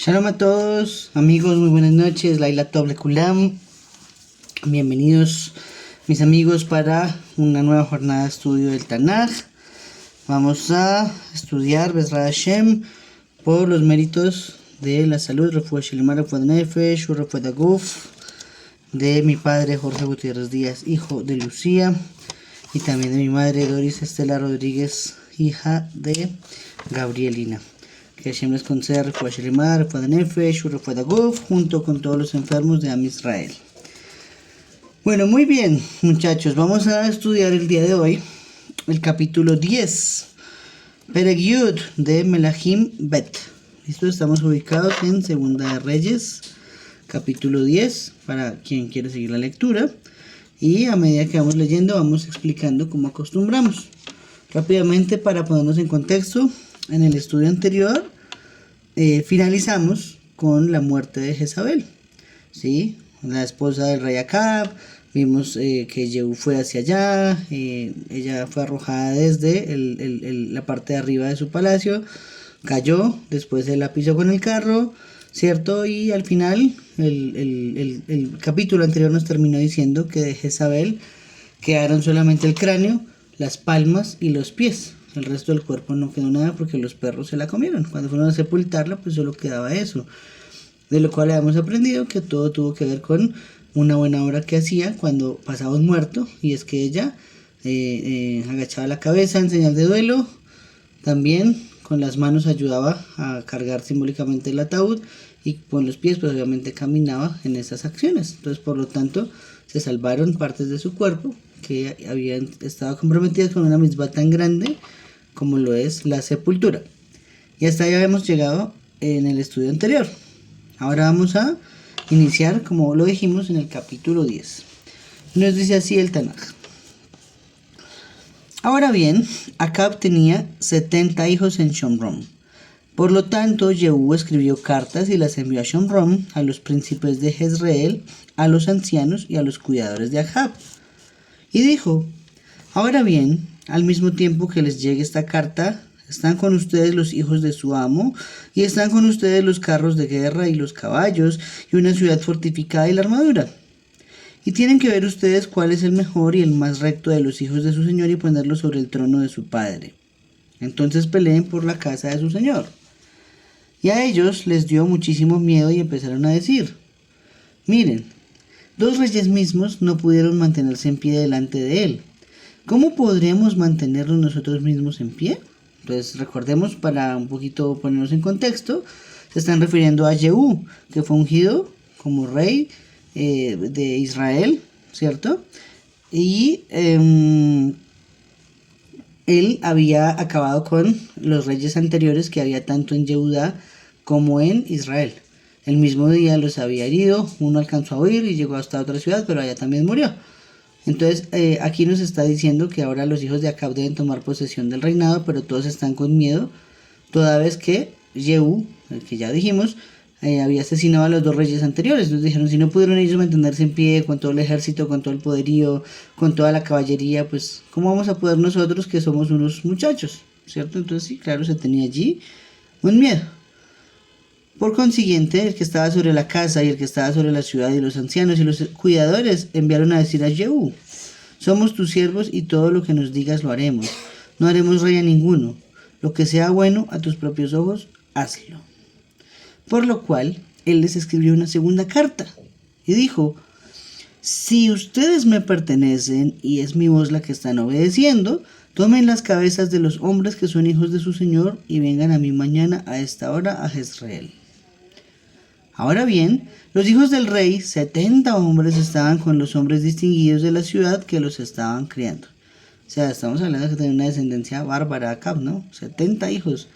Shalom a todos, amigos, muy buenas noches. Laila Tov Lekulam. Bienvenidos, mis amigos, para una nueva jornada de estudio del Tanaj. Vamos a estudiar Bezrat Hashem por los méritos de la salud, Refuah Shelema, Refuah Nefesh, Refuah Guf, de mi padre Jorge Gutiérrez Díaz, hijo de Lucía, y también de mi madre Doris Estela Rodríguez, hija de Gabrielina. Que Hashem les conceda Refuah Shelema, Refuah Nefesh, Refuah Guf, junto con todos los enfermos de Am Israel. Bueno, muy bien, muchachos, vamos a estudiar el día de hoy el capítulo 10, Perek Yud, de Melahim Bet. Listo, estamos ubicados en Segunda de Reyes, capítulo 10, para quien quiere seguir la lectura. Y a medida que vamos leyendo, vamos explicando como acostumbramos. Rápidamente, para ponernos en contexto, en el estudio anterior finalizamos con la muerte de Jezabel, ¿sí? La esposa del rey Acab. Vimos que Jehú fue hacia allá, ella fue arrojada desde la parte de arriba de su palacio, cayó, después se la pisó con el carro, ¿cierto? Y al final el capítulo anterior nos terminó diciendo que de Jezabel quedaron solamente el cráneo, las palmas y los pies. El resto del cuerpo no quedó nada porque los perros se la comieron. Cuando fueron a sepultarla, pues solo quedaba eso. De lo cual habíamos aprendido que todo tuvo que ver con una buena obra que hacía cuando pasaba un muerto, y es que ella agachaba la cabeza en señal de duelo. También con las manos ayudaba a cargar simbólicamente el ataúd, y con los pies pues obviamente caminaba en esas acciones. Entonces, por lo tanto, se salvaron partes de su cuerpo que habían estado comprometidas con una misma tan grande como lo es la sepultura. Y hasta ahí habíamos llegado en el estudio anterior. Ahora vamos a iniciar, como lo dijimos, en el capítulo 10. Nos dice así el Tanaj. Ahora bien, Acab tenía 70 hijos en Shomron. Por lo tanto, Jehú escribió cartas y las envió a Shomron, a los príncipes de Jezreel, a los ancianos y a los cuidadores de Acab. Y dijo: ahora bien, al mismo tiempo que les llegue esta carta, están con ustedes los hijos de su amo, y están con ustedes los carros de guerra y los caballos, y una ciudad fortificada y la armadura. Y tienen que ver ustedes cuál es el mejor y el más recto de los hijos de su señor y ponerlo sobre el trono de su padre. Entonces peleen por la casa de su señor. Y a ellos les dio muchísimo miedo y empezaron a decir: miren, 2 reyes mismos no pudieron mantenerse en pie delante de él. ¿Cómo podremos mantenernos nosotros mismos en pie? Entonces, recordemos, para un poquito ponernos en contexto, se están refiriendo a Jehú, que fue ungido como rey de Israel, ¿cierto? Y él había acabado con los reyes anteriores que había tanto en Yehudá como en Israel. El mismo día los había herido, uno alcanzó a huir y llegó hasta otra ciudad, pero allá también murió. Entonces, aquí nos está diciendo que ahora los hijos de Acab deben tomar posesión del reinado, pero todos están con miedo, toda vez que Jehú, el que ya dijimos, había asesinado a los 2 reyes anteriores. Entonces dijeron: si no pudieron ellos mantenerse en pie con todo el ejército, con todo el poderío, con toda la caballería, pues ¿cómo vamos a poder nosotros, que somos unos muchachos? ¿Cierto? Entonces sí, claro, se tenía allí un miedo. Por consiguiente, el que estaba sobre la casa y el que estaba sobre la ciudad y los ancianos y los cuidadores enviaron a decir a Jehú: somos tus siervos y todo lo que nos digas lo haremos. No haremos rey a ninguno. Lo que sea bueno a tus propios ojos, hazlo. Por lo cual, él les escribió una segunda carta y dijo: si ustedes me pertenecen y es mi voz la que están obedeciendo, tomen las cabezas de los hombres que son hijos de su señor y vengan a mí mañana a esta hora a Jezreel. Ahora bien, los hijos del rey, 70 hombres, estaban con los hombres distinguidos de la ciudad que los estaban criando. O sea, estamos hablando de que tenía una descendencia bárbara Acab, ¿no? 70 hijos.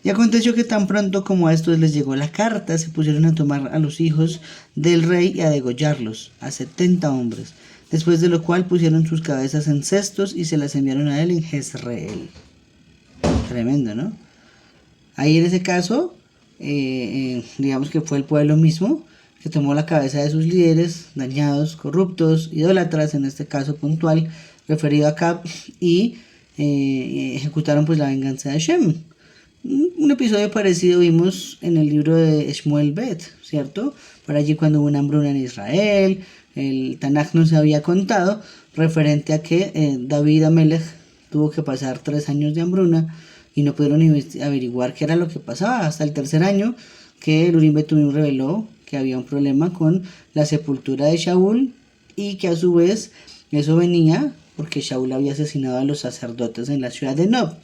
Y aconteció que tan pronto como a estos les llegó la carta, se pusieron a tomar a los hijos del rey y a degollarlos, a 70 hombres. Después de lo cual pusieron sus cabezas en cestos y se las enviaron a él en Jezreel. Tremendo, ¿no? Ahí en ese caso, digamos que fue el pueblo mismo que tomó la cabeza de sus líderes dañados, corruptos, idólatras, en este caso puntual, referido a Acab, y ejecutaron pues la venganza de Hashem. Un episodio parecido vimos en el libro de Shmuel Bet, ¿cierto? Por allí cuando hubo una hambruna en Israel, el Tanaj nos había contado referente a que David Amelech tuvo que pasar 3 años de hambruna y no pudieron averiguar qué era lo que pasaba hasta el tercer año que el Urim Betumim reveló que había un problema con la sepultura de Shaul y que a su vez eso venía porque Shaul había asesinado a los sacerdotes en la ciudad de Nob.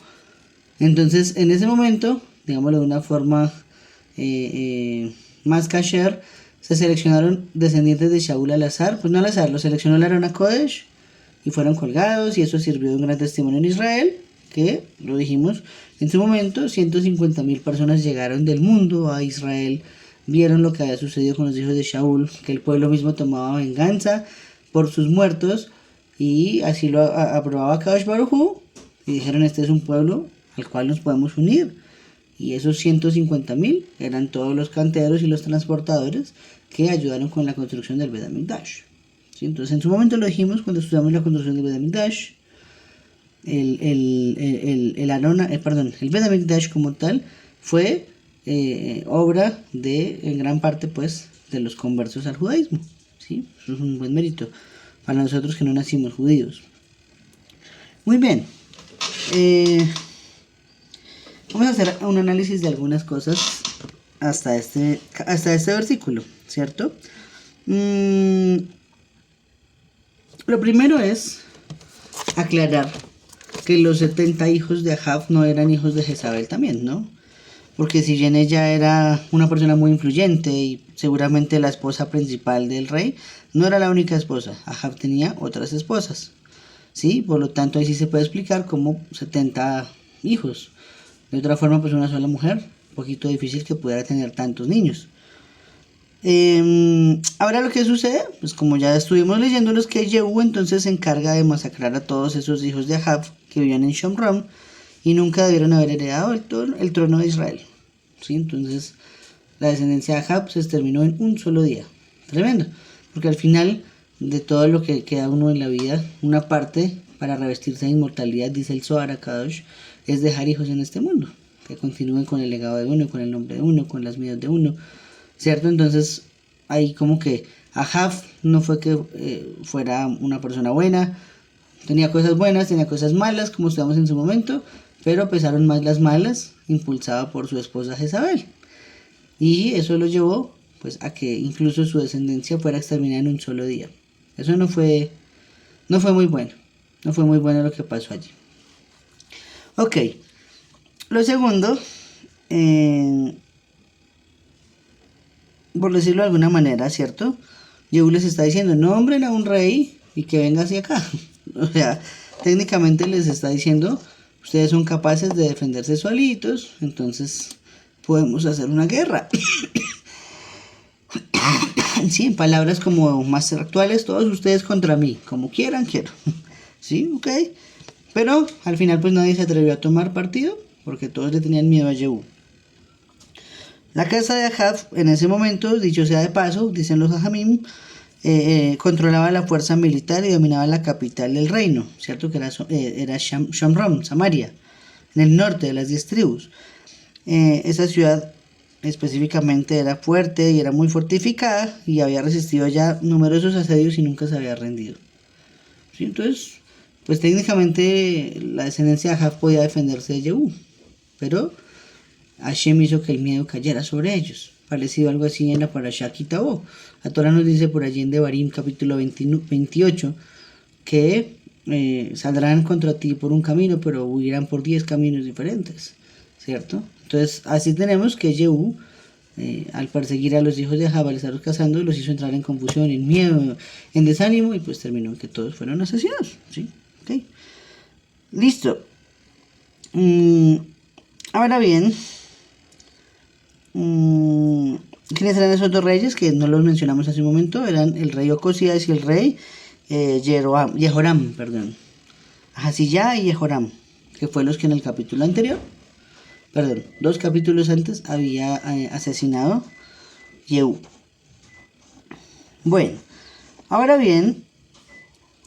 Entonces, en ese momento, digámoslo de una forma más kasher, se seleccionaron descendientes de Shaul al azar, pues no al azar, los seleccionó el Aarón HaKodesh y fueron colgados y eso sirvió de un gran testimonio en Israel, que, lo dijimos, en su momento 150.000 personas llegaron del mundo a Israel, vieron lo que había sucedido con los hijos de Shaul, que el pueblo mismo tomaba venganza por sus muertos y así lo aprobaba Kadosh Baruj Hu y dijeron este es un pueblo al cual nos podemos unir. Y esos 150.000 eran todos los canteros y los transportadores que ayudaron con la construcción del Bet HaMikdash. ¿Sí? Entonces en su momento lo dijimos cuando estudiamos la construcción del Bet HaMikdash. El Bet HaMikdash como tal fue obra de, en gran parte pues, de los conversos al judaísmo. ¿Sí? Eso es un buen mérito para nosotros que no nacimos judíos. Muy bien. Vamos a hacer un análisis de algunas cosas hasta este versículo, ¿cierto? Lo primero es aclarar que los 70 hijos de Ahab no eran hijos de Jezabel también, ¿no? Porque si bien ella era una persona muy influyente y seguramente la esposa principal del rey, no era la única esposa. Ahab tenía otras esposas, ¿sí? Por lo tanto, ahí sí se puede explicar como 70 hijos. De otra forma, pues una sola mujer, un poquito difícil que pudiera tener tantos niños. Ahora lo que sucede, pues como ya estuvimos leyéndolos, que Jehú entonces se encarga de masacrar a todos esos hijos de Ahab que vivían en Shomron y nunca debieron haber heredado el trono de Israel. ¿Sí? Entonces la descendencia de Ahab se exterminó en un solo día. Tremendo, porque al final de todo lo que queda uno en la vida, una parte para revestirse de inmortalidad, dice el Zohar HaKadosh, es dejar hijos en este mundo, que continúen con el legado de uno, con el nombre de uno, con las vidas de uno, ¿cierto? Entonces, ahí como que Ahab no fue que fuera una persona buena, tenía cosas buenas, tenía cosas malas, como estudiamos en su momento, pero pesaron más las malas, impulsada por su esposa Jezabel. Y eso lo llevó, pues, a que incluso su descendencia fuera exterminada en un solo día. Eso no fue muy bueno, no fue muy bueno lo que pasó allí. Ok, lo segundo, por decirlo de alguna manera, ¿cierto? Jehú les está diciendo, nombren a un rey y que venga hacia acá. O sea, técnicamente les está diciendo, ustedes son capaces de defenderse solitos, entonces podemos hacer una guerra. Sí, en palabras como más actuales, todos ustedes contra mí, como quieran, quiero. Sí, ok. Pero al final pues nadie se atrevió a tomar partido porque todos le tenían miedo a Jehú. La casa de Ahab en ese momento, dicho sea de paso, dicen los Jajamim, controlaba la fuerza militar y dominaba la capital del reino, ¿cierto? Que era Shomron, Samaria, en el norte de las 10 tribus. Esa ciudad específicamente era fuerte y era muy fortificada y había resistido ya numerosos asedios y nunca se había rendido. ¿Sí? Entonces, pues técnicamente la descendencia de Ahab podía defenderse de Jehú, pero Hashem hizo que el miedo cayera sobre ellos, parecido a algo así en la Parashá Ki Tavo. La Torah nos dice por allí en Devarim capítulo 28 que saldrán contra ti por un camino, pero huirán por 10 caminos diferentes, ¿cierto? Entonces así tenemos que Jehú, al perseguir a los hijos de Ahab, al estarlos cazando, los hizo entrar en confusión, en miedo, en desánimo, y pues terminó en que todos fueron asesinados, ¿sí? Okay. Listo. Ahora bien, ¿quiénes eran esos dos reyes que no los mencionamos hace un momento? Eran el rey Ocosías y el rey Jehoram, perdón. Ahaziyah y Jehoram, que fue los que en el capítulo anterior, perdón, 2 capítulos antes había asesinado Jehú. Bueno, ahora bien,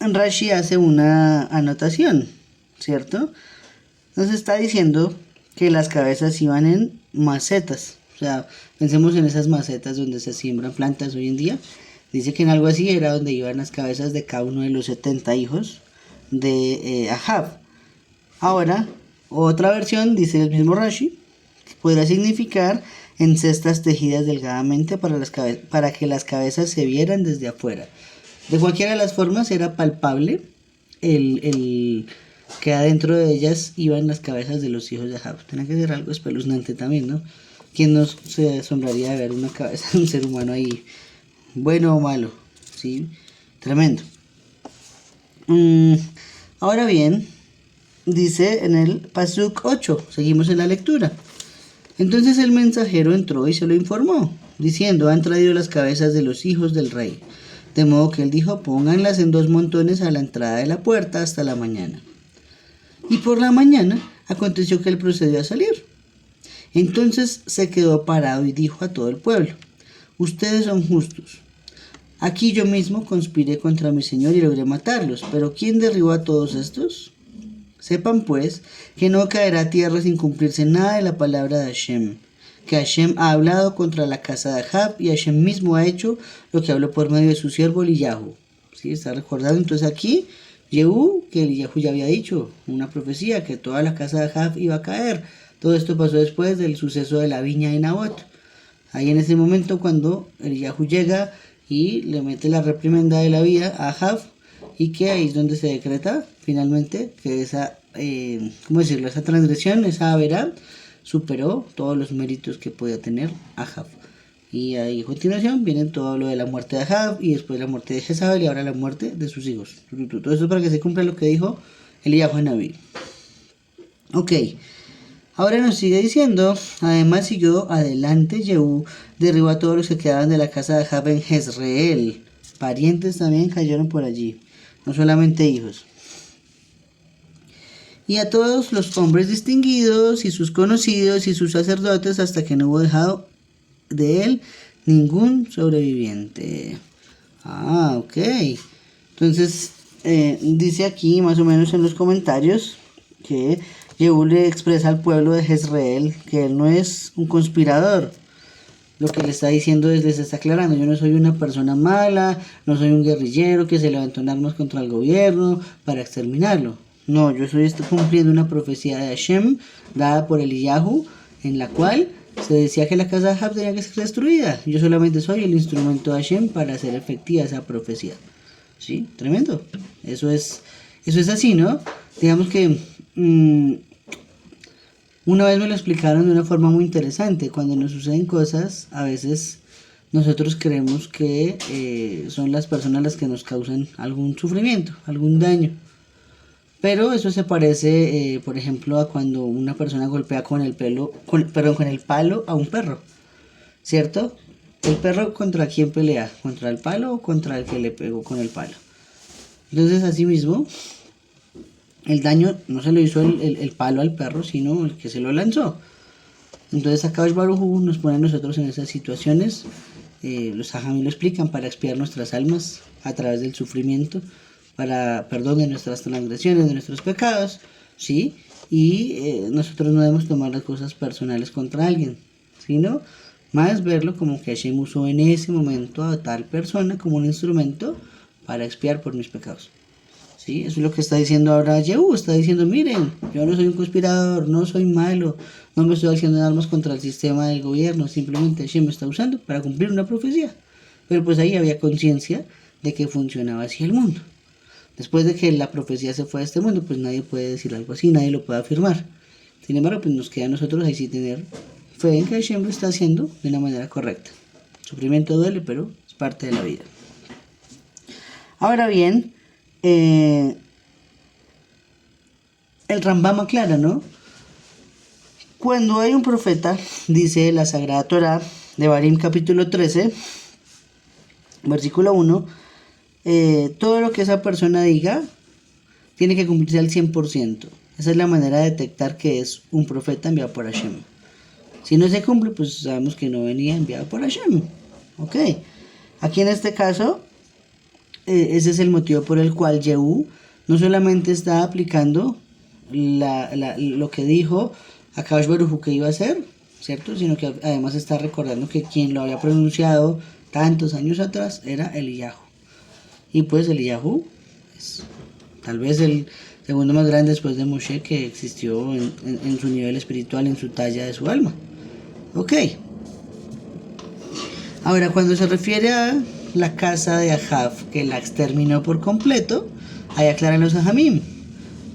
Rashi hace una anotación, ¿cierto? Nos está diciendo que las cabezas iban en macetas. O sea, pensemos en esas macetas donde se siembran plantas hoy en día. Dice que en algo así era donde iban las cabezas de cada uno de los 70 hijos de Ahab. Ahora, otra versión, dice el mismo Rashi, que podrá significar en cestas tejidas delgadamente para que las cabezas se vieran desde afuera. De cualquiera de las formas era palpable el que adentro de ellas iban las cabezas de los hijos de Ahab. Tenía que ser algo espeluznante también, ¿no? ¿Quién no se asombraría de ver una cabeza de un ser humano ahí, bueno o malo? ¿Sí? Tremendo. Ahora bien, dice en el Pasuk 8, seguimos en la lectura. Entonces el mensajero entró y se lo informó, diciendo, han traído las cabezas de los hijos del rey. De modo que él dijo, pónganlas en 2 montones a la entrada de la puerta hasta la mañana. Y por la mañana aconteció que él procedió a salir. Entonces se quedó parado y dijo a todo el pueblo, ustedes son justos. Aquí yo mismo conspiré contra mi señor y logré matarlos, pero ¿quién derribó a todos estos? Sepan pues que no caerá a tierra sin cumplirse nada de la palabra de Hashem, que Hashem ha hablado contra la casa de Ahab y Hashem mismo ha hecho lo que habló por medio de su siervo Eliyahu. ¿Sí? ¿Está recordando? Entonces aquí, Yehú, que Eliyahu ya había dicho, una profecía, que toda la casa de Ahab iba a caer. Todo esto pasó después del suceso de la viña de Nabot. Ahí en ese momento cuando Eliyahu llega y le mete la reprimenda de la vida a Ahab, y que ahí es donde se decreta finalmente que esa, esa transgresión, esa verá, superó todos los méritos que podía tener Ahab. Y ahí a continuación viene todo lo de la muerte de Ahab y después la muerte de Jezabel y ahora la muerte de sus hijos. Todo eso para que se cumpla lo que dijo Eliyahu Naví. Ok. Ahora nos sigue diciendo, además siguió adelante Yehú, derribó a todos los que quedaban de la casa de Ahab en Jezreel. Parientes también cayeron por allí, no solamente hijos. Y a todos los hombres distinguidos y sus conocidos y sus sacerdotes hasta que no hubo dejado de él ningún sobreviviente. Ok. Entonces, dice aquí más o menos en los comentarios que Yehú le expresa al pueblo de Jezreel que él no es un conspirador. Lo que le está diciendo es, les está aclarando, yo no soy una persona mala, no soy un guerrillero que se levantó en armas contra el gobierno para exterminarlo. No, yo estoy cumpliendo una profecía de Hashem dada por Eliyahu, en la cual se decía que la casa de Ahab tenía que ser destruida. Yo solamente soy el instrumento de Hashem para hacer efectiva esa profecía. ¿Sí? Tremendo. Eso es así, ¿no? Digamos que una vez me lo explicaron de una forma muy interesante. Cuando nos suceden cosas, a veces nosotros creemos que son las personas las que nos causan algún sufrimiento, algún daño. Pero eso se parece, por ejemplo, a cuando una persona golpea con el palo a un perro, ¿cierto? ¿El perro contra quién pelea? ¿Contra el palo o contra el que le pegó con el palo? Entonces, así mismo, el daño no se lo hizo el palo al perro, sino el que se lo lanzó. Entonces, Akadosh Baruj Hu nos pone a nosotros en esas situaciones. Los Hajamim lo explican para expiar nuestras almas a través del sufrimiento, para perdón de nuestras transgresiones, de nuestros pecados, ¿sí? Y nosotros no debemos tomar las cosas personales contra alguien, sino más verlo como que Hashem usó en ese momento a tal persona como un instrumento para expiar por mis pecados. ¿Sí? Eso es lo que está diciendo ahora Yehú. Está diciendo, miren, yo no soy un conspirador, no soy malo, no me estoy haciendo armas contra el sistema del gobierno, simplemente Hashem me está usando para cumplir una profecía. Pero pues ahí había conciencia de que funcionaba así el mundo. Después de que la profecía se fue a este mundo, pues nadie puede decir algo así, nadie lo puede afirmar. Sin embargo, pues nos queda a nosotros ahí sí tener fe en que Hashem lo está haciendo de una manera correcta. El sufrimiento duele, pero es parte de la vida. Ahora bien, el Rambam aclara, ¿no? Cuando hay un profeta, dice la Sagrada Torá de Barim capítulo 13, versículo 1, todo lo que esa persona diga tiene que cumplirse al 100%. Esa es la manera de detectar que es un profeta enviado por Hashem. Si no se cumple, pues sabemos que no venía enviado por Hashem. Ok. Aquí en este caso, ese es el motivo por el cual Yehú no solamente está aplicando lo que dijo Akadosh Baruj Hu, ¿qué iba a hacer? ¿Cierto? Sino que además está recordando que quien lo había pronunciado tantos años atrás era Eliyahu. Y pues Eliyahu es tal vez el segundo más grande después de Moshe que existió en su nivel espiritual, en su talla de su alma. Ok. Ahora, cuando se refiere a la casa de Ahab, que la exterminó por completo, ahí aclaran los Ajamim.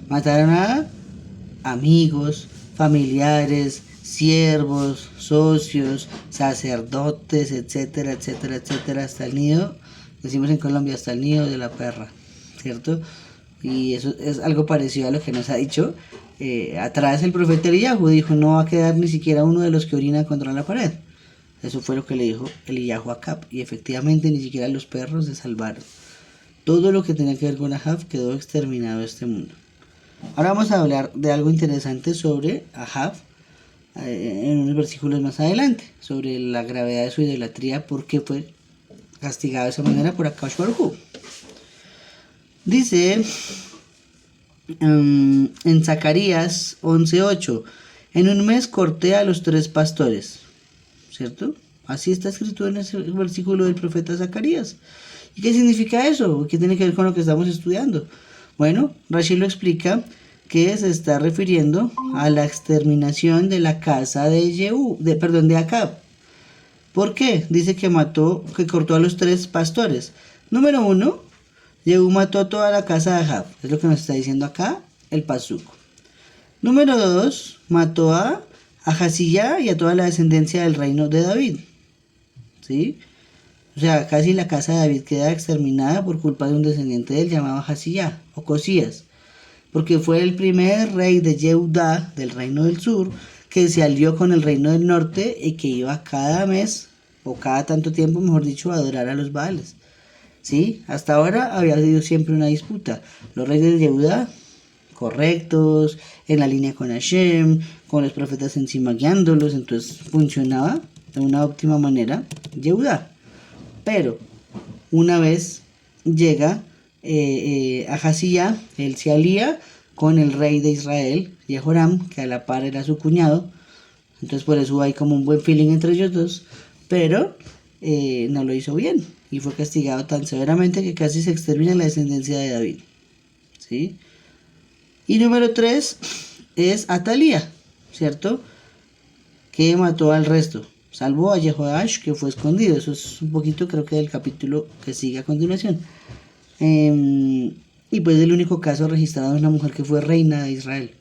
Mataron a amigos, familiares, siervos, socios, sacerdotes, etcétera, etcétera, etcétera, hasta el nido, decimos en Colombia, hasta el nido de la perra, ¿cierto? Y eso es algo parecido a lo que nos ha dicho atrás el profeta Eliyahu. Dijo, no va a quedar ni siquiera uno de los que orina contra la pared. Eso fue lo que le dijo Eliyahu a Acab, y efectivamente ni siquiera los perros se salvaron. Todo lo que tenía que ver con Ahab quedó exterminado de este mundo. Ahora vamos a hablar de algo interesante sobre Ahab en unos versículos más adelante, sobre la gravedad de su idolatría, porque fue castigado de esa manera por Akadosh Baruj Hu. Dice en Zacarías 11:8, en un mes corté a los 3 pastores, ¿cierto? Así está escrito en ese versículo del profeta Zacarías. ¿Y qué significa eso? ¿Qué tiene que ver con lo que estamos estudiando? Bueno, Rashi lo explica, que se está refiriendo a la exterminación de la casa de Acab. ¿Por qué? Dice que cortó a los 3 pastores. Número 1, Jehú mató a toda la casa de Ahab. Es lo que nos está diciendo acá el pasuk. Número 2, mató a Ahaziyah y a toda la descendencia del reino de David. ¿Sí? O sea, casi la casa de David queda exterminada por culpa de un descendiente de él llamado Ahaziyah o Cosías, porque fue el primer rey de Yehudá, del reino del sur, que se alió con el reino del norte y que iba cada mes, o cada tanto tiempo, mejor dicho, a adorar a los Baales. ¿Sí? Hasta ahora había sido siempre una disputa. Los reyes de Yehudá, correctos, en la línea con Hashem, con los profetas encima guiándolos, entonces funcionaba de una óptima manera Yehudá. Pero una vez llega Ahaziyah, él se alía con el rey de Israel, Jehoram, que a la par era su cuñado, entonces por eso hay como un buen feeling entre ellos dos, pero no lo hizo bien y fue castigado tan severamente que casi se extermina la descendencia de David. ¿Sí? Y número 3 es Atalía, ¿cierto? Que mató al resto, salvo a Jehoash, que fue escondido. Eso es un poquito, creo que del capítulo que sigue a continuación. Y pues el único caso registrado de una mujer que fue reina de Israel.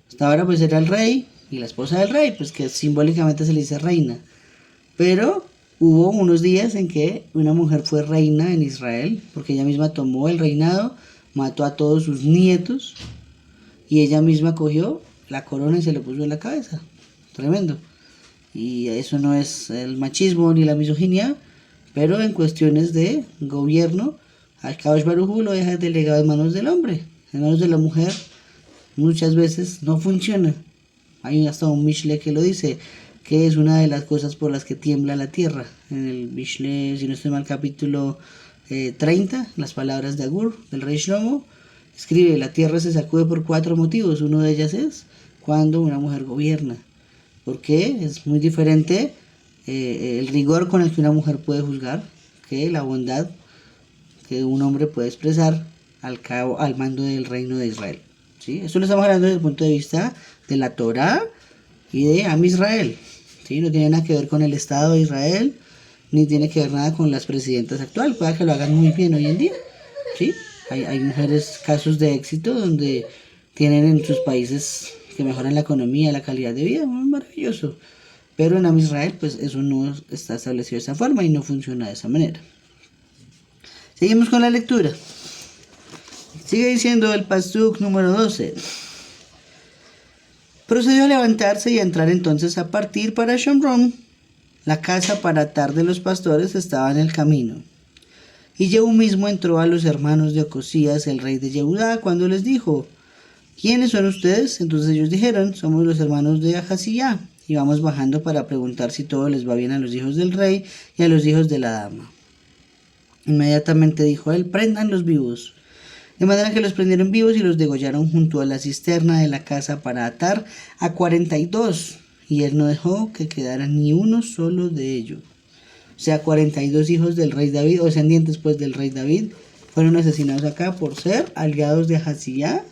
Hasta ahora pues era el rey y la esposa del rey, pues que simbólicamente se le dice reina. Pero hubo unos días en que una mujer fue reina en Israel, porque ella misma tomó el reinado, mató a todos sus nietos y ella misma cogió la corona y se le puso en la cabeza. Tremendo. Y eso no es el machismo ni la misoginia, pero en cuestiones de gobierno, Akadosh Baruj Hu lo deja delegado en manos del hombre, en manos de la mujer. Muchas veces no funciona. Hay hasta un Mishle que lo dice, que es una de las cosas por las que tiembla la tierra. En el Mishle, si no estoy mal, capítulo 30, las palabras de Agur, del rey Shlomo, escribe, la tierra se sacude por 4 motivos. Uno de ellas es cuando una mujer gobierna. Porque es muy diferente el rigor con el que una mujer puede juzgar que la bondad que un hombre puede expresar al mando del reino de Israel. ¿Sí? Esto lo estamos hablando desde el punto de vista de la Torá y de Am Israel. ¿Sí? No tiene nada que ver con el Estado de Israel, ni tiene que ver nada con las presidentas actuales. Puede que lo hagan muy bien hoy en día. ¿Sí? Hay mujeres, casos de éxito donde tienen en sus países que mejoran la economía, la calidad de vida, muy maravilloso. Pero en Am Israel, pues eso no está establecido de esa forma y no funciona de esa manera. Seguimos con la lectura. Sigue diciendo el pasuk número 12. Procedió a levantarse y a entrar entonces a partir para Shomron. La casa para atar de los pastores estaba en el camino. Y Jehú mismo entró a los hermanos de Ocosías, el rey de Yehudá, cuando les dijo, ¿quiénes son ustedes? Entonces ellos dijeron, somos los hermanos de Ahaziyah, y vamos bajando para preguntar si todo les va bien a los hijos del rey y a los hijos de la dama. Inmediatamente dijo él, prendan los vivos. De manera que los prendieron vivos y los degollaron junto a la cisterna de la casa para atar a 42. Y él no dejó que quedara ni uno solo de ellos. O sea, 42 hijos del rey David, o descendientes pues del rey David, fueron asesinados acá por ser aliados de Ahazía,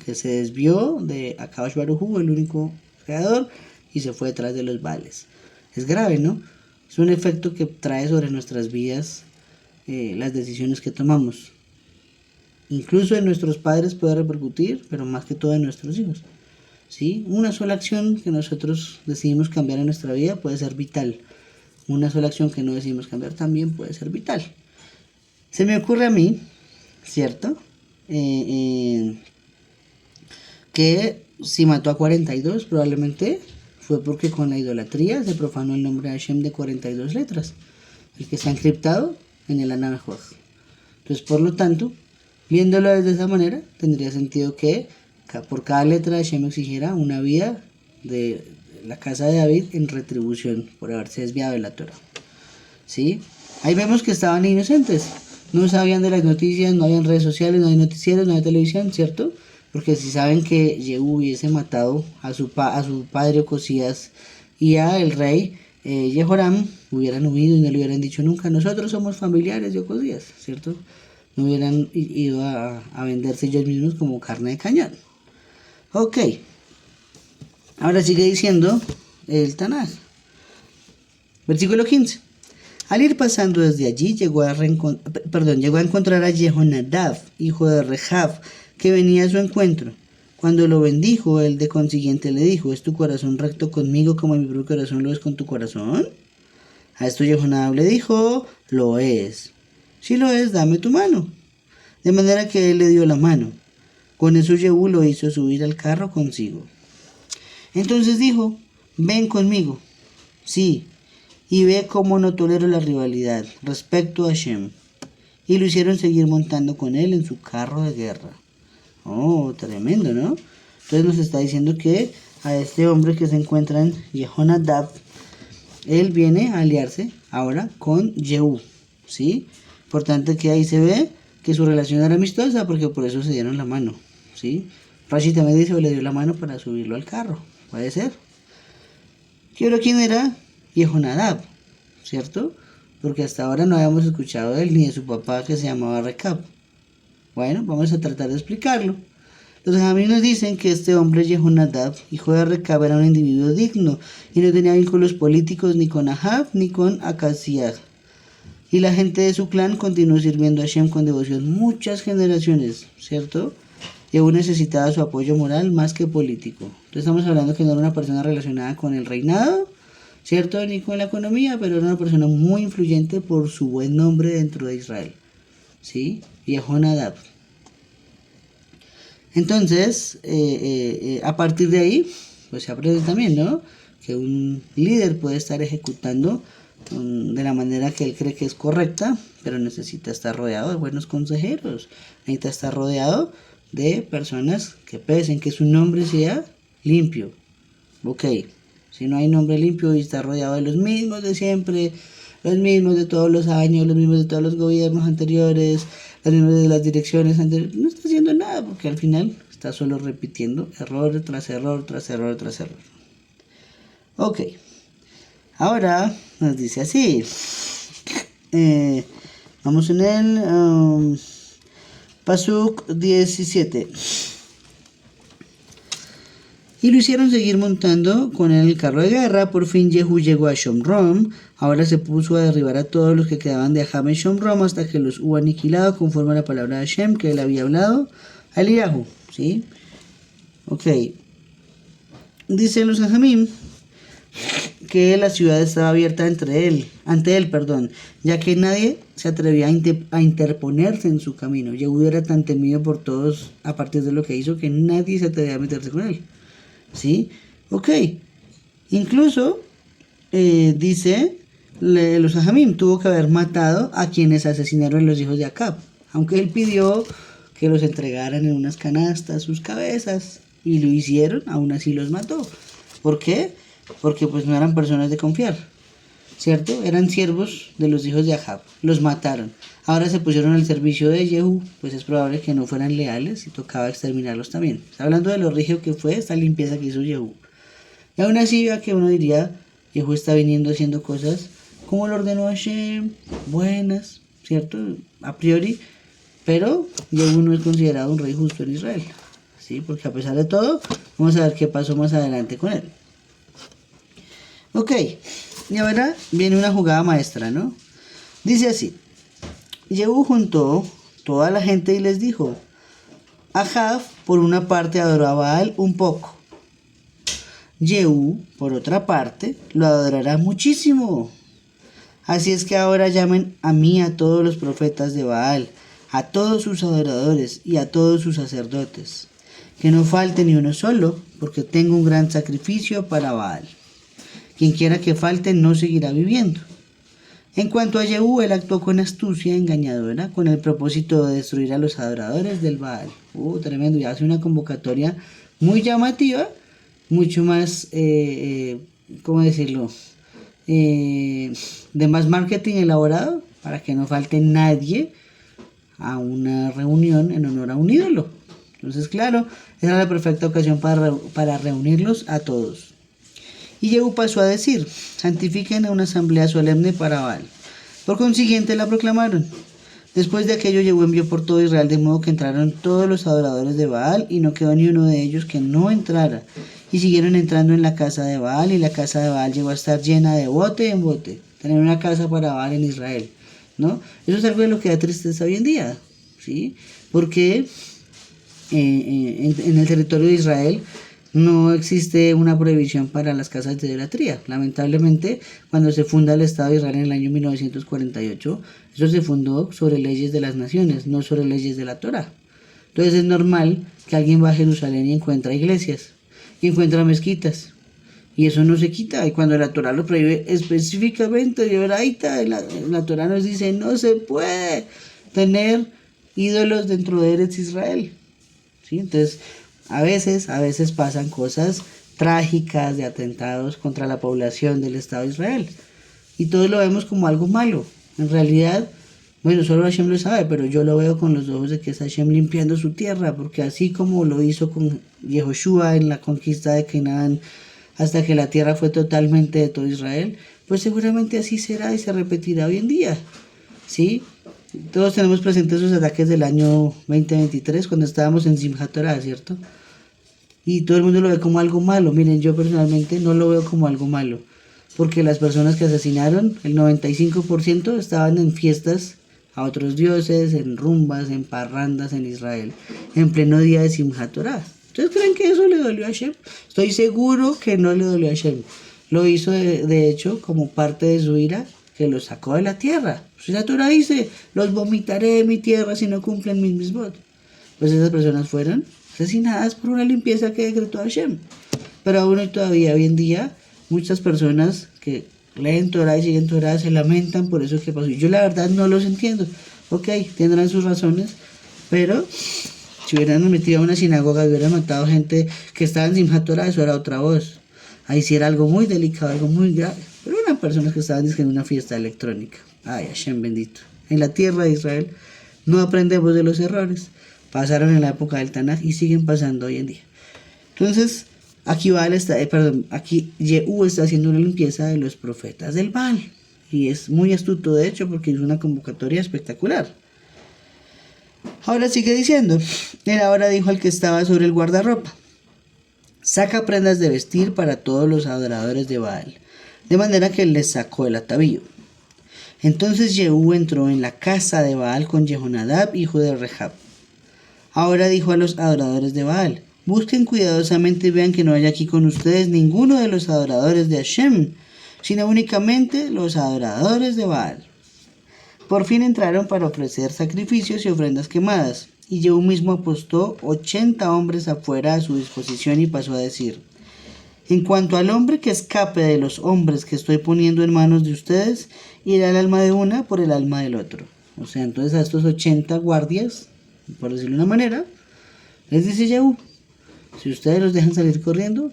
que se desvió de Akadosh Baruj Hu, el único creador, y se fue detrás de los Baales. Es grave, ¿no? Es un efecto que trae sobre nuestras vidas las decisiones que tomamos. Incluso en nuestros padres puede repercutir, pero más que todo en nuestros hijos. ¿Sí? Una sola acción que nosotros decidimos cambiar en nuestra vida puede ser vital. Una sola acción que no decidimos cambiar también puede ser vital. Se me ocurre a mí, ¿cierto? Que si mató a 42 probablemente fue porque con la idolatría se profanó el nombre de Hashem de 42 letras, el que está encriptado en el Anamejor. Entonces, por lo tanto, viéndolo de esa manera, tendría sentido que por cada letra de Hashem exigiera una vida de la casa de David en retribución por haberse desviado de la Torah. ¿Sí? Ahí vemos que estaban inocentes, no sabían de las noticias, no habían redes sociales, no hay noticieros, no hay televisión, ¿cierto? Porque si saben que Jehú hubiese matado a su padre Ocosías y a el rey Jehoram, hubieran huido y no le hubieran dicho nunca, nosotros somos familiares de Ocosías, ¿cierto? No hubieran ido a venderse ellos mismos como carne de cañón. Ok, ahora sigue diciendo el Tanaj, versículo 15. Al ir pasando desde allí, llegó a encontrar a Jehonadab, hijo de Rehab, que venía a su encuentro. Cuando lo bendijo, él de consiguiente le dijo, ¿es tu corazón recto conmigo como mi propio corazón lo es con tu corazón? A esto Jehonadab le dijo, lo es. Si lo es, dame tu mano. De manera que él le dio la mano. Con eso Jehú lo hizo subir al carro consigo. Entonces dijo, ven conmigo. Sí, y ve cómo no tolero la rivalidad respecto a Hashem. Y lo hicieron seguir montando con él en su carro de guerra. Oh, tremendo, ¿no? Entonces nos está diciendo que a este hombre que se encuentra en Jehonadab, él viene a aliarse ahora con Jehú, ¿sí? Por tanto que ahí se ve que su relación era amistosa porque por eso se dieron la mano, ¿sí? Rashi también dice que le dio la mano para subirlo al carro, puede ser. ¿Quién era Jehonadab? ¿Cierto? Porque hasta ahora no habíamos escuchado de él ni de su papá que se llamaba Recab. Bueno, vamos a tratar de explicarlo. Los jajamim nos dicen que este hombre Jehonadab, hijo de Recab, era un individuo digno y no tenía vínculos políticos ni con Ahab ni con Acasiah. Y la gente de su clan continuó sirviendo a Hashem con devoción muchas generaciones, ¿cierto? Jehú necesitaba su apoyo moral más que político. Entonces estamos hablando que no era una persona relacionada con el reinado, ¿cierto? Ni con la economía, pero era una persona muy influyente por su buen nombre dentro de Israel, ¿sí? Jehonadab. Entonces, a partir de ahí, pues se aprende también, ¿no? Que un líder puede estar ejecutando de la manera que él cree que es correcta, pero necesita estar rodeado de buenos consejeros, necesita estar rodeado de personas que pesen, que su nombre sea limpio. Ok, si no hay nombre limpio y está rodeado de los mismos de siempre, los mismos de todos los años, los mismos de todos los gobiernos anteriores, los mismos de las direcciones anteriores, no está haciendo nada porque al final está solo repitiendo error tras error, tras error, tras error. Ok, ahora nos dice así, vamos en el Pasuk 17. Y lo hicieron seguir montando con él el carro de guerra. Por fin Jehú llegó a Shomrom. Ahora se puso a derribar a todos los que quedaban de Ahab en Shomrom hasta que los hubo aniquilado conforme a la palabra de Hashem que él había hablado a Eliyahu. ¿Sí? Ok. Dicen los Jajamim que la ciudad estaba abierta ante él, ya que nadie se atrevía a interponerse en su camino. Jehú era tan temido por todos a partir de lo que hizo que nadie se atrevía a meterse con él. ¿Sí? Ok. Incluso, dice, los Jajamim tuvo que haber matado a quienes asesinaron a los hijos de Acab, aunque él pidió que los entregaran en unas canastas sus cabezas, y lo hicieron, aún así los mató. ¿Por qué? Porque pues no eran personas de confiar. ¿cierto? Eran siervos de los hijos de Ahab, los mataron. Ahora se pusieron al servicio de Jehú, pues es probable que no fueran leales y tocaba exterminarlos también. Está hablando de lo rígido que fue esta limpieza que hizo Jehú. Y aún así, vea que uno diría, Jehú está viniendo haciendo cosas como lo ordenó Hashem, buenas, ¿cierto? A priori, pero Jehú no es considerado un rey justo en Israel, ¿sí? Porque a pesar de todo, vamos a ver qué pasó más adelante con él. Ok, y ahora viene una jugada maestra, ¿no? Dice así, Jehú juntó toda la gente y les dijo, Ahab por una parte adoró a Baal un poco, Jehú por otra parte lo adorará muchísimo. Así es que ahora llamen a mí a todos los profetas de Baal, a todos sus adoradores y a todos sus sacerdotes, que no falte ni uno solo, porque tengo un gran sacrificio para Baal. Quien quiera que falte no seguirá viviendo. En cuanto a Jehú, él actuó con astucia engañadora, con el propósito de destruir a los adoradores del Baal. Tremendo, ya hace una convocatoria muy llamativa, mucho más, ¿cómo decirlo? De más marketing elaborado, para que no falte nadie a una reunión en honor a un ídolo. Entonces, claro, esa era la perfecta ocasión para reunirlos a todos. Y Jehú pasó a decir, santifiquen a una asamblea solemne para Baal. Por consiguiente la proclamaron. Después de aquello Jehú envió por todo Israel de modo que entraron todos los adoradores de Baal y no quedó ni uno de ellos que no entrara. Y siguieron entrando en la casa de Baal y la casa de Baal llegó a estar llena de bote en bote. Tener una casa para Baal en Israel, ¿no? Eso es algo de lo que da tristeza hoy en día, ¿sí? Porque en el territorio de Israel no existe una prohibición para las casas de idolatría. Lamentablemente, cuando se funda el Estado de Israel en el año 1948, eso se fundó sobre leyes de las naciones, no sobre leyes de la Torá. Entonces es normal que alguien va a Jerusalén y encuentra iglesias, y encuentra mezquitas, y eso no se quita. Y cuando la Torá lo prohíbe específicamente, de oraita, la Torá nos dice, no se puede tener ídolos dentro de Eretz Israel, ¿sí? Entonces, a veces pasan cosas trágicas de atentados contra la población del Estado de Israel. Y todos lo vemos como algo malo. En realidad, bueno, solo Hashem lo sabe, pero yo lo veo con los ojos de que es Hashem limpiando su tierra, porque así como lo hizo con Yehoshua en la conquista de Canaán, hasta que la tierra fue totalmente de todo Israel, pues seguramente así será y se repetirá hoy en día, ¿sí? Todos tenemos presentes esos ataques del año 2023 cuando estábamos en Simchat Torah, ¿cierto? Y todo el mundo lo ve como algo malo. Miren, yo personalmente no lo veo como algo malo, porque las personas que asesinaron, el 95% estaban en fiestas a otros dioses, en rumbas, en parrandas en Israel, en pleno día de Simchat Torah. ¿Ustedes creen que eso le dolió a Hashem? Estoy seguro que no le dolió a Hashem. Lo hizo de hecho como parte de su ira, que los sacó de la tierra. Pues la Torah dice, los vomitaré de mi tierra si no cumplen mis mitzvot. Pues esas personas fueron asesinadas por una limpieza que decretó Hashem. Pero aún todavía hoy en día muchas personas que leen Torah y siguen Torah se lamentan por eso que pasó. Yo la verdad no los entiendo. Ok, tendrán sus razones, pero si hubieran metido a una sinagoga y hubieran matado gente que estaba en Simchat Torah, eso era otra voz. Ahí sí era algo muy delicado, algo muy grave. Pero eran personas que estaban en una fiesta electrónica. Ay, Hashem bendito. En la tierra de Israel no aprendemos de los errores. Pasaron en la época del Tanaj y siguen pasando hoy en día. Entonces, aquí aquí Jehú está haciendo una limpieza de los profetas del Baal. Y es muy astuto, de hecho, porque es una convocatoria espectacular. Ahora sigue diciendo, él ahora dijo al que estaba sobre el guardarropa, saca prendas de vestir para todos los adoradores de Baal, de manera que él les sacó el atavío. Entonces Jehú entró en la casa de Baal con Jehonadab, hijo de Rehab. Ahora dijo a los adoradores de Baal, busquen cuidadosamente y vean que no haya aquí con ustedes ninguno de los adoradores de Hashem, sino únicamente los adoradores de Baal. Por fin entraron para ofrecer sacrificios y ofrendas quemadas, y Jehú mismo apostó 80 hombres afuera a su disposición y pasó a decir, en cuanto al hombre que escape de los hombres que estoy poniendo en manos de ustedes, irá el alma de una por el alma del otro. O sea, entonces a estos 80 guardias, por decirlo de una manera, les dice Jehú, si ustedes los dejan salir corriendo,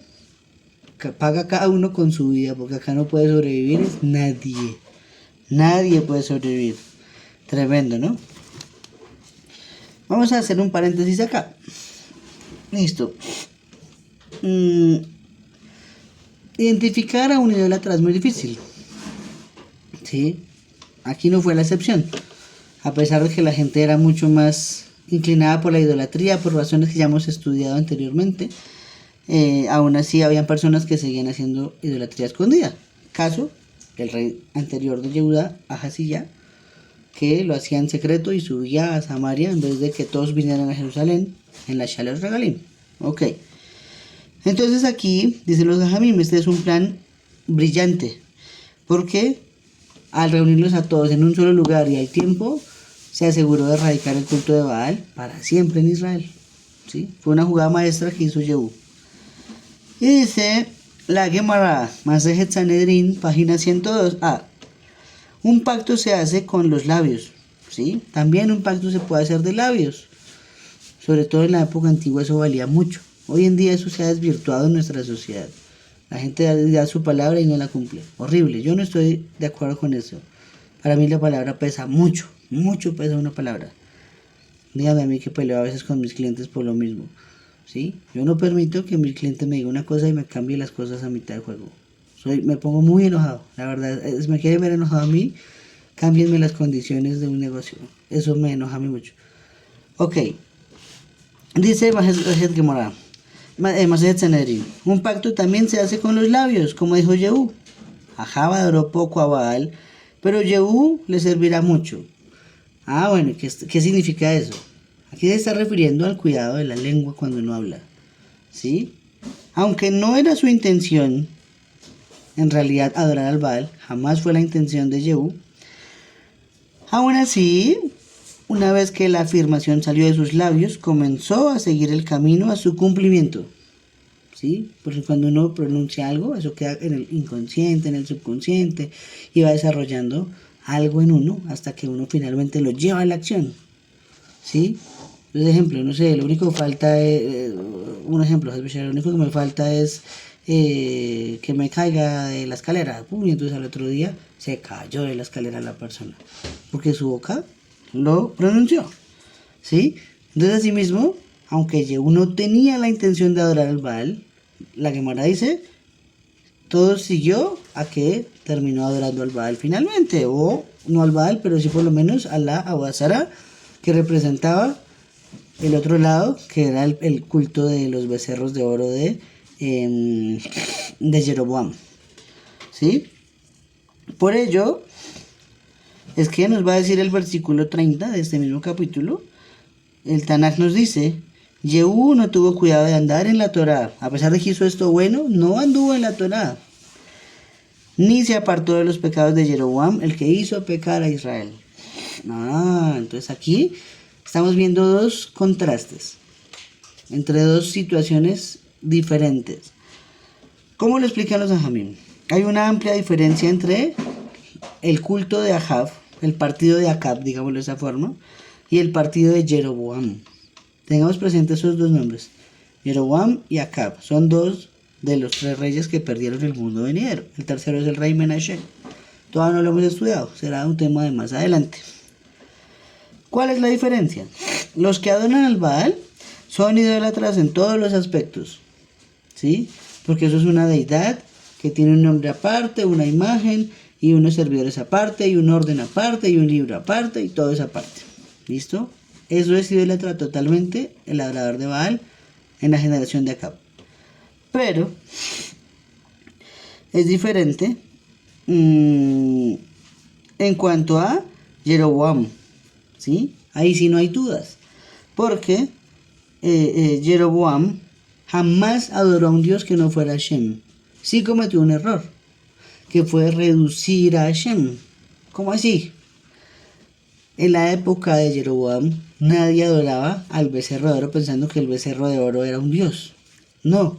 paga cada uno con su vida, porque acá no puede sobrevivir es nadie. Nadie puede sobrevivir. Tremendo, ¿no? Vamos a hacer un paréntesis acá. Listo. Identificar a un idólatra es muy difícil. ¿Sí? Aquí no fue la excepción. A pesar de que la gente era mucho más inclinada por la idolatría, por razones que ya hemos estudiado anteriormente, aún así habían personas que seguían haciendo idolatría escondida. Caso, el rey anterior de Yehuda, Ahazía, que lo hacía en secreto y subía a Samaria en vez de que todos vinieran a Jerusalén en la Shalosh Regalim. Ok. Entonces aquí, dicen los Jajamim, este es un plan brillante, porque al reunirlos a todos en un solo lugar y al tiempo, se aseguró de erradicar el culto de Baal para siempre en Israel. ¿Sí? Fue una jugada maestra que hizo Yehú. Y dice la Gemara, Masejet Sanedrín, página 102. Un pacto se hace con los labios. ¿Sí? También un pacto se puede hacer de labios. Sobre todo en la época antigua eso valía mucho. Hoy en día eso se ha desvirtuado en nuestra sociedad. La gente da su palabra y no la cumple. Horrible, yo no estoy de acuerdo con eso. Para mí la palabra pesa mucho, mucho pesa una palabra. Dígame a mí que peleo a veces con mis clientes por lo mismo. ¿Sí? Yo no permito que mi cliente me diga una cosa y me cambie las cosas a mitad de juego. Me pongo muy enojado. La verdad, si me quieren ver enojado a mí, cámbienme las condiciones de un negocio. Eso me enoja a mí mucho. Ok. Dice Masejet Gemara. Masejet Sanedrín. Un pacto también se hace con los labios, como dijo Yehú. Ahab adoró poco a Baal, pero Yehú le servirá mucho. Bueno, ¿qué significa eso? Aquí se está refiriendo al cuidado de la lengua cuando uno habla. ¿Sí? Aunque no era su intención, en realidad, adorar al Baal, jamás fue la intención de Yehú. Aún así, una vez que la afirmación salió de sus labios, comenzó a seguir el camino a su cumplimiento. ¿Sí? Porque cuando uno pronuncia algo, eso queda en el inconsciente, en el subconsciente, y va desarrollando algo en uno hasta que uno finalmente lo lleva a la acción. ¿Sí? Por ejemplo, no sé, lo único que falta es, un ejemplo, lo único que me falta es que me caiga de la escalera. Y entonces al otro día se cayó de la escalera la persona, porque su boca lo pronunció. ¿Sí? Entonces así mismo, aunque Yehú no tenía la intención de adorar al Baal, la Gemara dice, todo siguió a que terminó adorando al Baal finalmente, o no al Baal, pero sí por lo menos a la Abasara, que representaba el otro lado, que era el culto de los becerros de oro de Jeroboam. ¿Sí? Por ello, es que nos va a decir el versículo 30 de este mismo capítulo. El Tanaj nos dice, Yehú no tuvo cuidado de andar en la Torá. A pesar de que hizo esto bueno, no anduvo en la Torá. Ni se apartó de los pecados de Jeroboam, el que hizo pecar a Israel. Entonces aquí estamos viendo dos contrastes entre dos situaciones diferentes. ¿Cómo lo explican los Jajamim? Hay una amplia diferencia entre el culto de Ahab, el partido de Acab, digámoslo de esa forma, y el partido de Jeroboam. Tengamos presentes esos dos nombres. Jeroboam y Acab son dos de los tres reyes que perdieron el mundo venidero. El tercero es el rey Menashe. Todavía no lo hemos estudiado, será un tema de más adelante. ¿Cuál es la diferencia? Los que adoran al Baal son idólatras en todos los aspectos, ¿sí? Porque eso es una deidad que tiene un nombre aparte, una imagen, y unos servidores aparte, y un orden aparte, y un libro aparte, y todo es aparte. ¿Listo? Eso es idólatra totalmente el adorador de Baal en la generación de Acab. Pero es diferente en cuanto a Jeroboam, ¿sí? Ahí sí no hay dudas, porque Jeroboam jamás adoró a un Dios que no fuera Hashem. Sí cometió un error, que fue reducir a Hashem. ¿Cómo así? En la época de Jeroboam, nadie adoraba al becerro de oro pensando que el becerro de oro era un dios. No,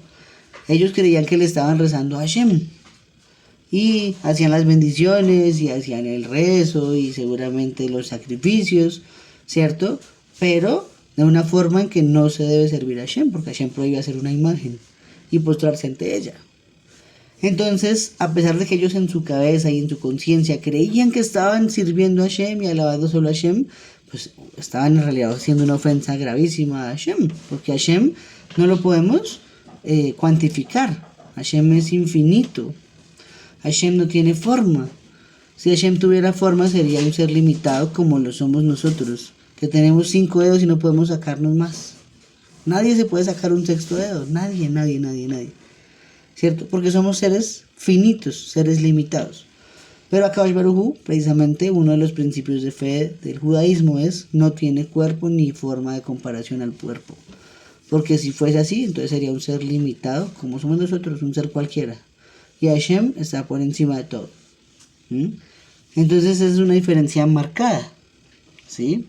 ellos creían que le estaban rezando a Hashem. Y hacían las bendiciones, y hacían el rezo, y seguramente los sacrificios, ¿cierto? Pero de una forma en que no se debe servir a Hashem, porque Hashem prohíbe hacer una imagen y postrarse ante ella. Entonces, a pesar de que ellos en su cabeza y en su conciencia creían que estaban sirviendo a Hashem y alabando solo a Hashem, pues estaban en realidad haciendo una ofensa gravísima a Hashem, porque Hashem no lo podemos cuantificar. Hashem es infinito. Hashem no tiene forma. Si Hashem tuviera forma, sería un ser limitado como lo somos nosotros, que tenemos 5 dedos y no podemos sacarnos más. Nadie se puede sacar un sexto dedo. Nadie. ¿Cierto? Porque somos seres finitos, seres limitados. Pero Akadosh Baruj Hu, precisamente uno de los principios de fe del judaísmo es no tiene cuerpo ni forma de comparación al cuerpo. Porque si fuese así, entonces sería un ser limitado, como somos nosotros, un ser cualquiera. Y Hashem está por encima de todo. ¿Mm? Entonces es una diferencia marcada. ¿Sí?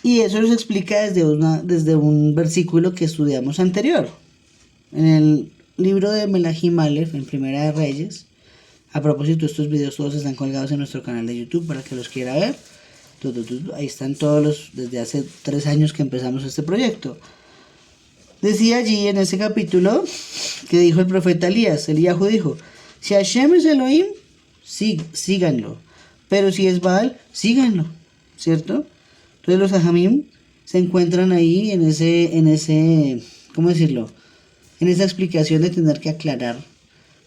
Y eso se explica desde un versículo que estudiamos anterior. En el libro de Melahim Aleph, en Primera de Reyes. A propósito, estos videos todos están colgados en nuestro canal de YouTube para que los quiera ver. Ahí están todos desde hace 3 años que empezamos este proyecto. Decía allí en ese capítulo que dijo el profeta Eliyahu dijo, si Hashem es Elohim, síganlo. Pero si es Baal, síganlo. ¿Cierto? Entonces los Ajamim se encuentran ahí en ese, ¿cómo decirlo? En esa explicación de tener que aclarar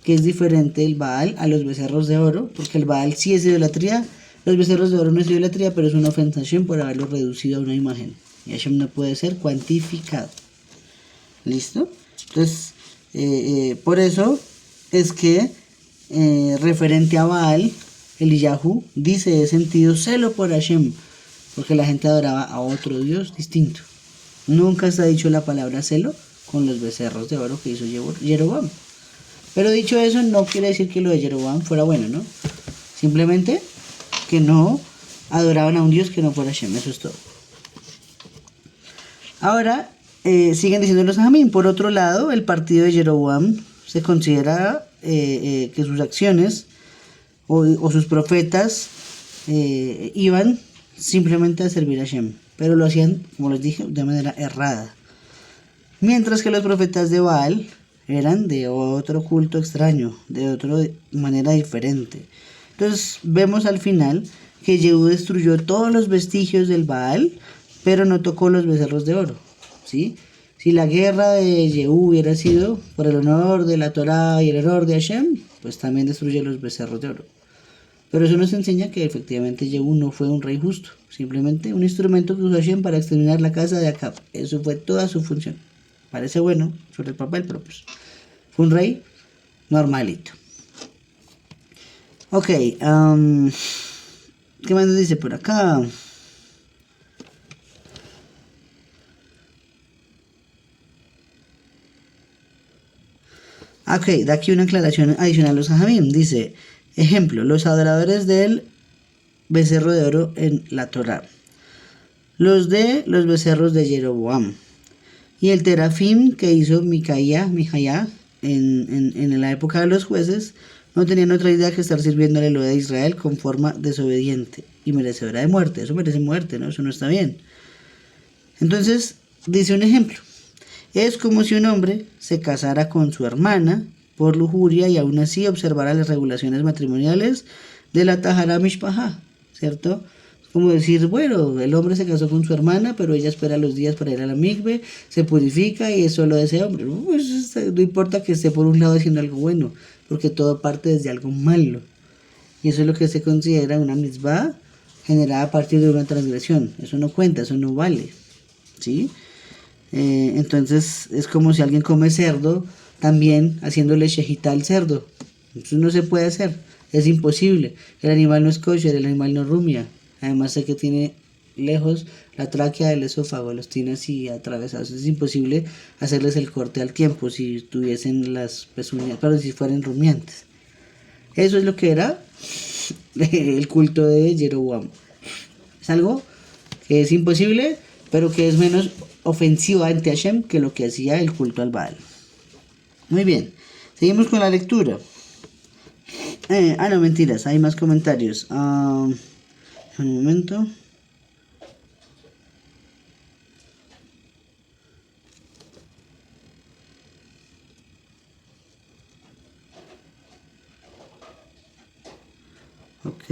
que es diferente el Baal a los becerros de oro, porque el Baal sí es idolatría, los becerros de oro no es idolatría, pero es una ofensa a Hashem por haberlo reducido a una imagen. Y Hashem no puede ser cuantificado. ¿Listo? Entonces, por eso es que referente a Baal, Eliyahu dice de sentido celo por Hashem, porque la gente adoraba a otro Dios distinto. Nunca se ha dicho la palabra celo con los becerros de oro que hizo Jeroboam. Pero dicho eso, no quiere decir que lo de Jeroboam fuera bueno, ¿no? Simplemente que no adoraban a un Dios que no fuera Hashem, eso es todo. Ahora, siguen diciendo los Ajamim. Por otro lado, el partido de Jeroboam se considera que sus acciones o sus profetas iban simplemente a servir a Hashem, pero lo hacían, como les dije, de manera errada. Mientras que los profetas de Baal eran de otro culto extraño, de otra manera diferente. Entonces vemos al final que Jehú destruyó todos los vestigios del Baal, pero no tocó los becerros de oro. ¿Sí? Si la guerra de Jehú hubiera sido por el honor de la Torá y el honor de Hashem, pues también destruye los becerros de oro. Pero eso nos enseña que efectivamente Jehú no fue un rey justo, simplemente un instrumento que usó Hashem para exterminar la casa de Acab. Eso fue toda su función. Parece bueno sobre el papel, pero pues fue un rey normalito. Ok, ¿qué más nos dice por acá? Ok, da aquí una aclaración adicional a los Ajamim. Dice, ejemplo, los adoradores del becerro de oro en la Torá. Los becerros de Jeroboam. Y el terafim que hizo Mijaya en la época de los jueces, no tenían otra idea que estar sirviendo al Elohim de Israel con forma desobediente y merecedora de muerte. Eso merece muerte, ¿no? Eso no está bien. Entonces, dice un ejemplo. Es como si un hombre se casara con su hermana por lujuria y aún así observara las regulaciones matrimoniales de la Tahara Mishpahá, ¿cierto? Como decir, bueno, el hombre se casó con su hermana, pero ella espera los días para ir a la mikve, se purifica y es solo de ese hombre. Pues, no importa que esté por un lado haciendo algo bueno, porque todo parte desde algo malo. Y eso es lo que se considera una mitzvah generada a partir de una transgresión. Eso no cuenta, eso no vale. ¿Sí? Entonces es como si alguien come cerdo, también haciéndole shejita al cerdo. Eso no se puede hacer, es imposible. El animal no es kosher, el animal no rumia. Además sé que tiene lejos la tráquea del esófago, los tiene así atravesados. Es imposible hacerles el corte al tiempo si tuviesen las pezuñas, pero si fueran rumiantes. Eso es lo que era el culto de Jeroboam. Es algo que es imposible, pero que es menos ofensivo ante Hashem que lo que hacía el culto al Baal. Muy bien, seguimos con la lectura. No, mentiras, hay más comentarios. Un momento. Ok.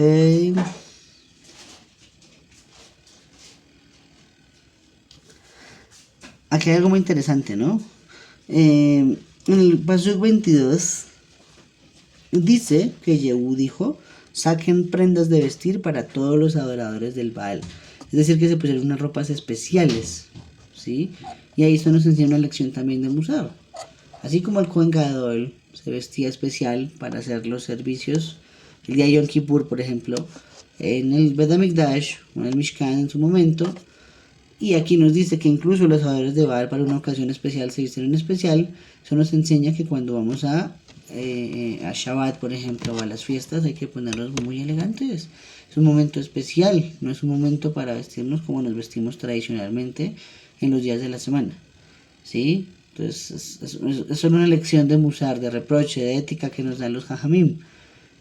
Aquí hay algo muy interesante, ¿no? En el Pasuk 22 dice que Yehú dijo, saquen prendas de vestir para todos los adoradores del Baal. Es decir, que se pusieron unas ropas especiales, ¿sí? Y ahí esto nos enseña una lección también de Musar. Así como el Kohen Gadol se vestía especial para hacer los servicios, el día de Yom Kippur, por ejemplo, en el Bet HaMikdash o en el Mishkan en su momento, y aquí nos dice que incluso los adoradores de Baal para una ocasión especial se visten en especial. Eso nos enseña que cuando vamos a Shabbat, por ejemplo, o a las fiestas, hay que ponernos muy elegantes. Es un momento especial, no es un momento para vestirnos como nos vestimos tradicionalmente en los días de la semana. ¿Sí? Entonces, es solo una lección de musar, de reproche, de ética que nos dan los jajamim.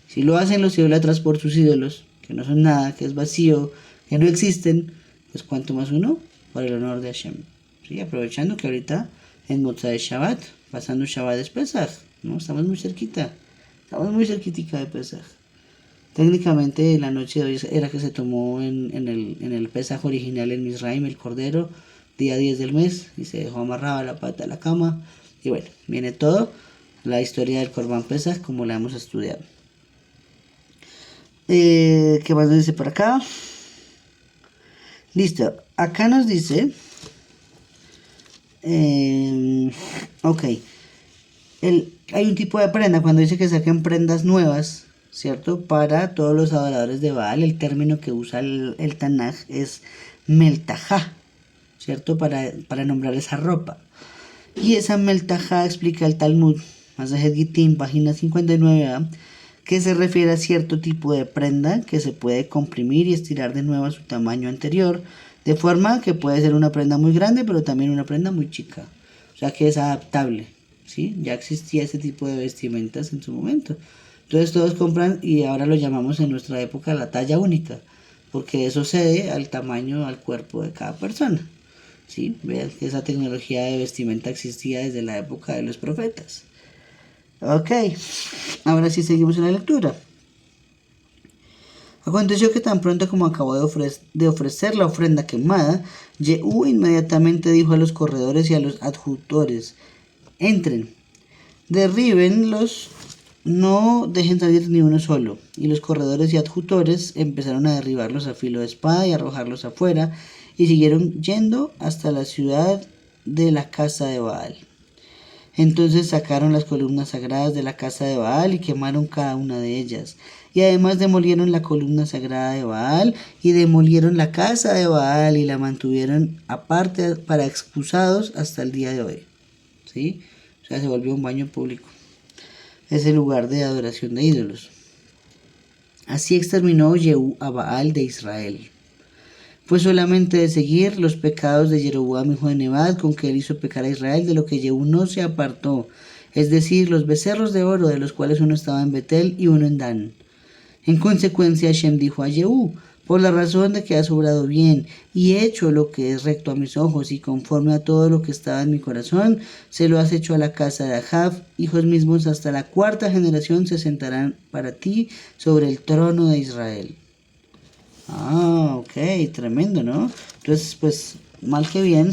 Si lo hacen los idólatras por sus ídolos, que no son nada, que es vacío, que no existen, pues cuanto más uno, por el honor de Hashem. ¿Sí? Aprovechando que ahorita en Motzai Shabbat, pasando Shabbat es Pesach, ¿no? Estamos muy cerquita, estamos muy cerquitica de Pesach. Técnicamente la noche de hoy era que se tomó en el Pesaj original en Misraim el cordero, día 10 del mes, y se dejó amarrada la pata a la cama. Y bueno, viene todo, la historia del Corban Pesaj como la hemos estudiado. ¿Qué más nos dice por acá? Listo, acá nos dice, ok, hay un tipo de prenda, cuando dice que saquen prendas nuevas, ¿cierto? Para todos los adoradores de Baal, el término que usa el Tanaj es meltajá, ¿cierto? Para nombrar esa ropa. Y esa meltajá explica el Talmud, Masejet Gittin, página 59, que se refiere a cierto tipo de prenda que se puede comprimir y estirar de nuevo a su tamaño anterior, de forma que puede ser una prenda muy grande, pero también una prenda muy chica. O sea que es adaptable, ¿sí? Ya existía ese tipo de vestimentas en su momento. Entonces todos compran y ahora lo llamamos en nuestra época la talla única, porque eso cede al tamaño, al cuerpo de cada persona. ¿Sí? Vean que esa tecnología de vestimenta existía desde la época de los profetas. Ok, ahora sí seguimos en la lectura. Aconteció que tan pronto como acabó de ofrecer la ofrenda quemada, Yehú inmediatamente dijo a los corredores y a los adjutores, entren, derríbenlos, no dejen salir ni uno solo. Y los corredores y adjutores empezaron a derribarlos a filo de espada y a arrojarlos afuera, y siguieron yendo hasta la ciudad de la casa de Baal. Entonces sacaron las columnas sagradas de la casa de Baal y quemaron cada una de ellas. Y además demolieron la columna sagrada de Baal y demolieron la casa de Baal y la mantuvieron aparte para excusados hasta el día de hoy. ¿Sí? O sea, se volvió un baño público. Es el lugar de adoración de ídolos. Así exterminó Yehú a Baal de Israel. Fue solamente de seguir los pecados de Jeroboam hijo de Nebat, con que él hizo pecar a Israel, de lo que Yehú no se apartó, es decir, los becerros de oro, de los cuales uno estaba en Betel y uno en Dan. En consecuencia, Hashem dijo a Yehú, por la razón de que has obrado bien y hecho lo que es recto a mis ojos y conforme a todo lo que estaba en mi corazón, se lo has hecho a la casa de Ahab, hijos mismos hasta la cuarta generación se sentarán para ti sobre el trono de Israel. Ah, ok, tremendo, ¿no? Entonces, pues, mal que bien,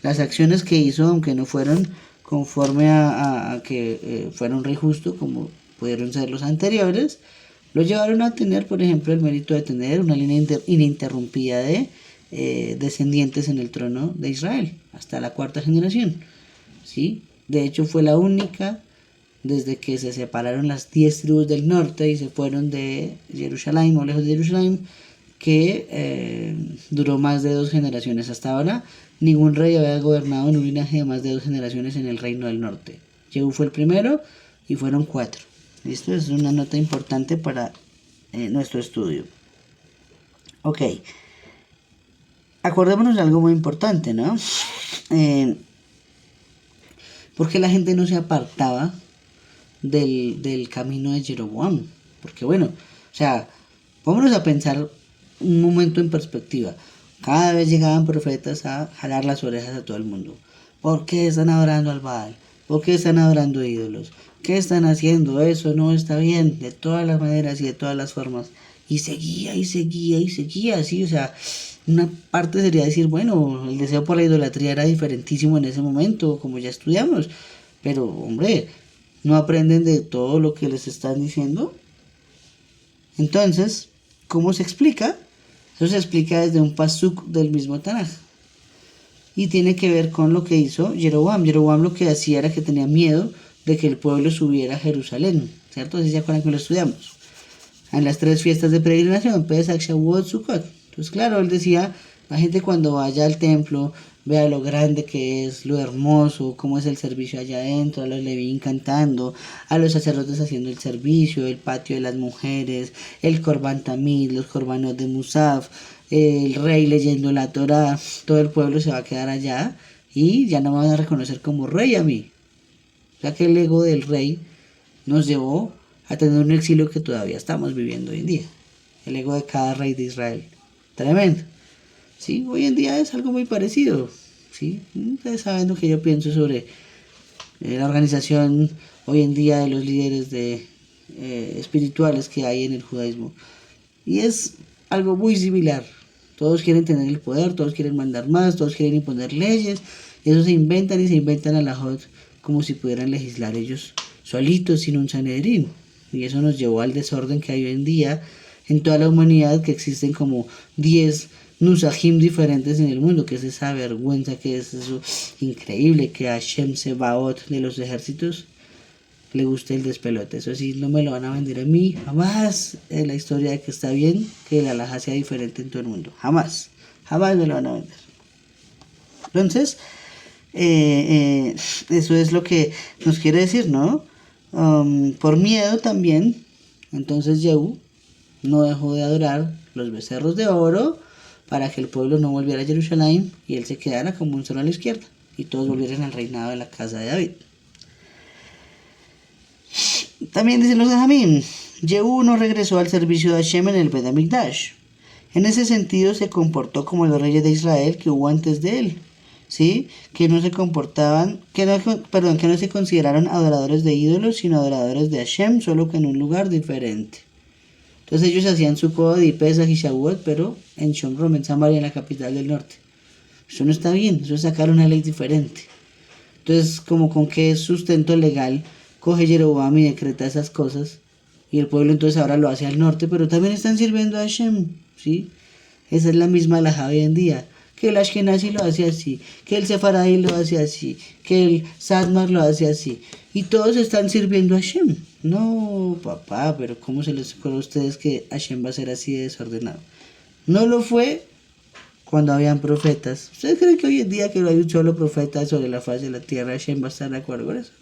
las acciones que hizo, aunque no fueron conforme a que fuera un rey justo, como pudieron ser los anteriores, lo llevaron a tener, por ejemplo, el mérito de tener una línea ininterrumpida de descendientes en el trono de Israel, hasta la cuarta generación, ¿sí? De hecho, fue la única desde que se separaron las 10 tribus del norte y se fueron de Jerusalén o lejos de Jerusalén, que duró más de 2 generaciones. Hasta ahora, ningún rey había gobernado en un linaje de más de 2 generaciones en el reino del norte. Jehú fue el primero y fueron 4. Esto es una nota importante para nuestro estudio. Ok. Acordémonos de algo muy importante, ¿no? Porque la gente no se apartaba del camino de Jeroboam. Porque bueno, o sea, vámonos a pensar un momento en perspectiva. Cada vez llegaban profetas a jalar las orejas a todo el mundo. ¿Por qué están adorando al Baal? ¿Por qué están adorando ídolos? ¿qué están haciendo? Eso no está bien, de todas las maneras y de todas las formas. Y seguía, y seguía, y seguía, así, o sea, una parte sería decir, bueno, el deseo por la idolatría era diferentísimo en ese momento, como ya estudiamos, pero, hombre, ¿no aprenden de todo lo que les están diciendo? Entonces, ¿cómo se explica? Eso se explica desde un pasuk del mismo Tanaj. Y tiene que ver con lo que hizo Jeroboam. Jeroboam lo que hacía era que tenía miedo de que el pueblo subiera a Jerusalén, ¿cierto? Si se acuerdan que lo estudiamos. En las 3 fiestas de peregrinación, Pesach, Shavuot, Sukkot. Entonces, claro, él decía, la gente cuando vaya al templo, vea lo grande que es, lo hermoso, cómo es el servicio allá adentro, a los levín cantando, a los sacerdotes haciendo el servicio, el patio de las mujeres, el Corban Tamid, los Corbanos de Musaf, el rey leyendo la Torah, todo el pueblo se va a quedar allá y ya no me van a reconocer como rey a mí. O sea que el ego del rey nos llevó a tener un exilio que todavía estamos viviendo hoy en día. El ego de cada rey de Israel. Tremendo. Sí, hoy en día es algo muy parecido. ¿Sí? Ustedes saben lo que yo pienso sobre la organización hoy en día de los líderes espirituales que hay en el judaísmo. Y es algo muy similar. Todos quieren tener el poder, todos quieren mandar más, todos quieren imponer leyes. Y eso se inventan y se inventan alajot como si pudieran legislar ellos solitos sin un Sanedrín. Y eso nos llevó al desorden que hay hoy en día en toda la humanidad, que existen como 10 Nusajim diferentes en el mundo, que es esa vergüenza, que es eso increíble, que a Hashem Sebaot de los ejércitos le guste el despelote. Eso sí, no me lo van a vender a mí, jamás en la historia de que está bien que el alajá sea diferente en todo el mundo, jamás, jamás me lo van a vender. Entonces, eso es lo que nos quiere decir, ¿no? Por miedo también, entonces Jehú no dejó de adorar los becerros de oro para que el pueblo no volviera a Jerusalén y él se quedara como un solo a la izquierda y todos volvieran al reinado de la casa de David. También dicen los Jamín, Jehú no regresó al servicio de Hashem en el Bet HaMikdash. En ese sentido se comportó como los reyes de Israel que hubo antes de él, ¿sí? Que no se comportaban, que no se consideraron adoradores de ídolos, sino adoradores de Hashem, solo que en un lugar diferente. Entonces ellos hacían Sukkot y Pesach y Shavuot, pero en Shomron, en Samaria, en la capital del norte. Eso no está bien, eso es sacar una ley diferente. Entonces, como con qué sustento legal coge Jeroboam y decreta esas cosas, y el pueblo entonces ahora lo hace al norte, pero también están sirviendo a Hashem, ¿sí? Esa es la misma alajá hoy en día, que el Ashkenazi lo hace así, que el Sefaradí lo hace así, que el Sadmar lo hace así, y todos están sirviendo a Hashem. No, papá, pero ¿cómo se les ocurre a ustedes que Hashem va a ser así de desordenado? No lo fue cuando habían profetas. ¿Ustedes creen que hoy en día que no hay un solo profeta sobre la faz de la tierra, Hashem va a estar de acuerdo con eso?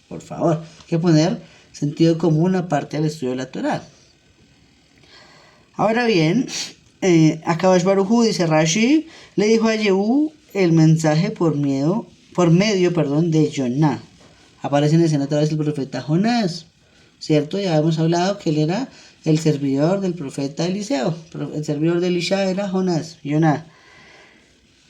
Por favor, hay que poner sentido común aparte al estudio de la Torah. Ahora bien, Akadosh Baruj Hu, dice Rashi, le dijo a Jehú el mensaje por medio, de Joná. Aparece en escena otra vez el profeta Jonás, ¿cierto? Ya hemos hablado que él era el servidor del profeta Eliseo, el servidor de Elisha era Jonás, Joná.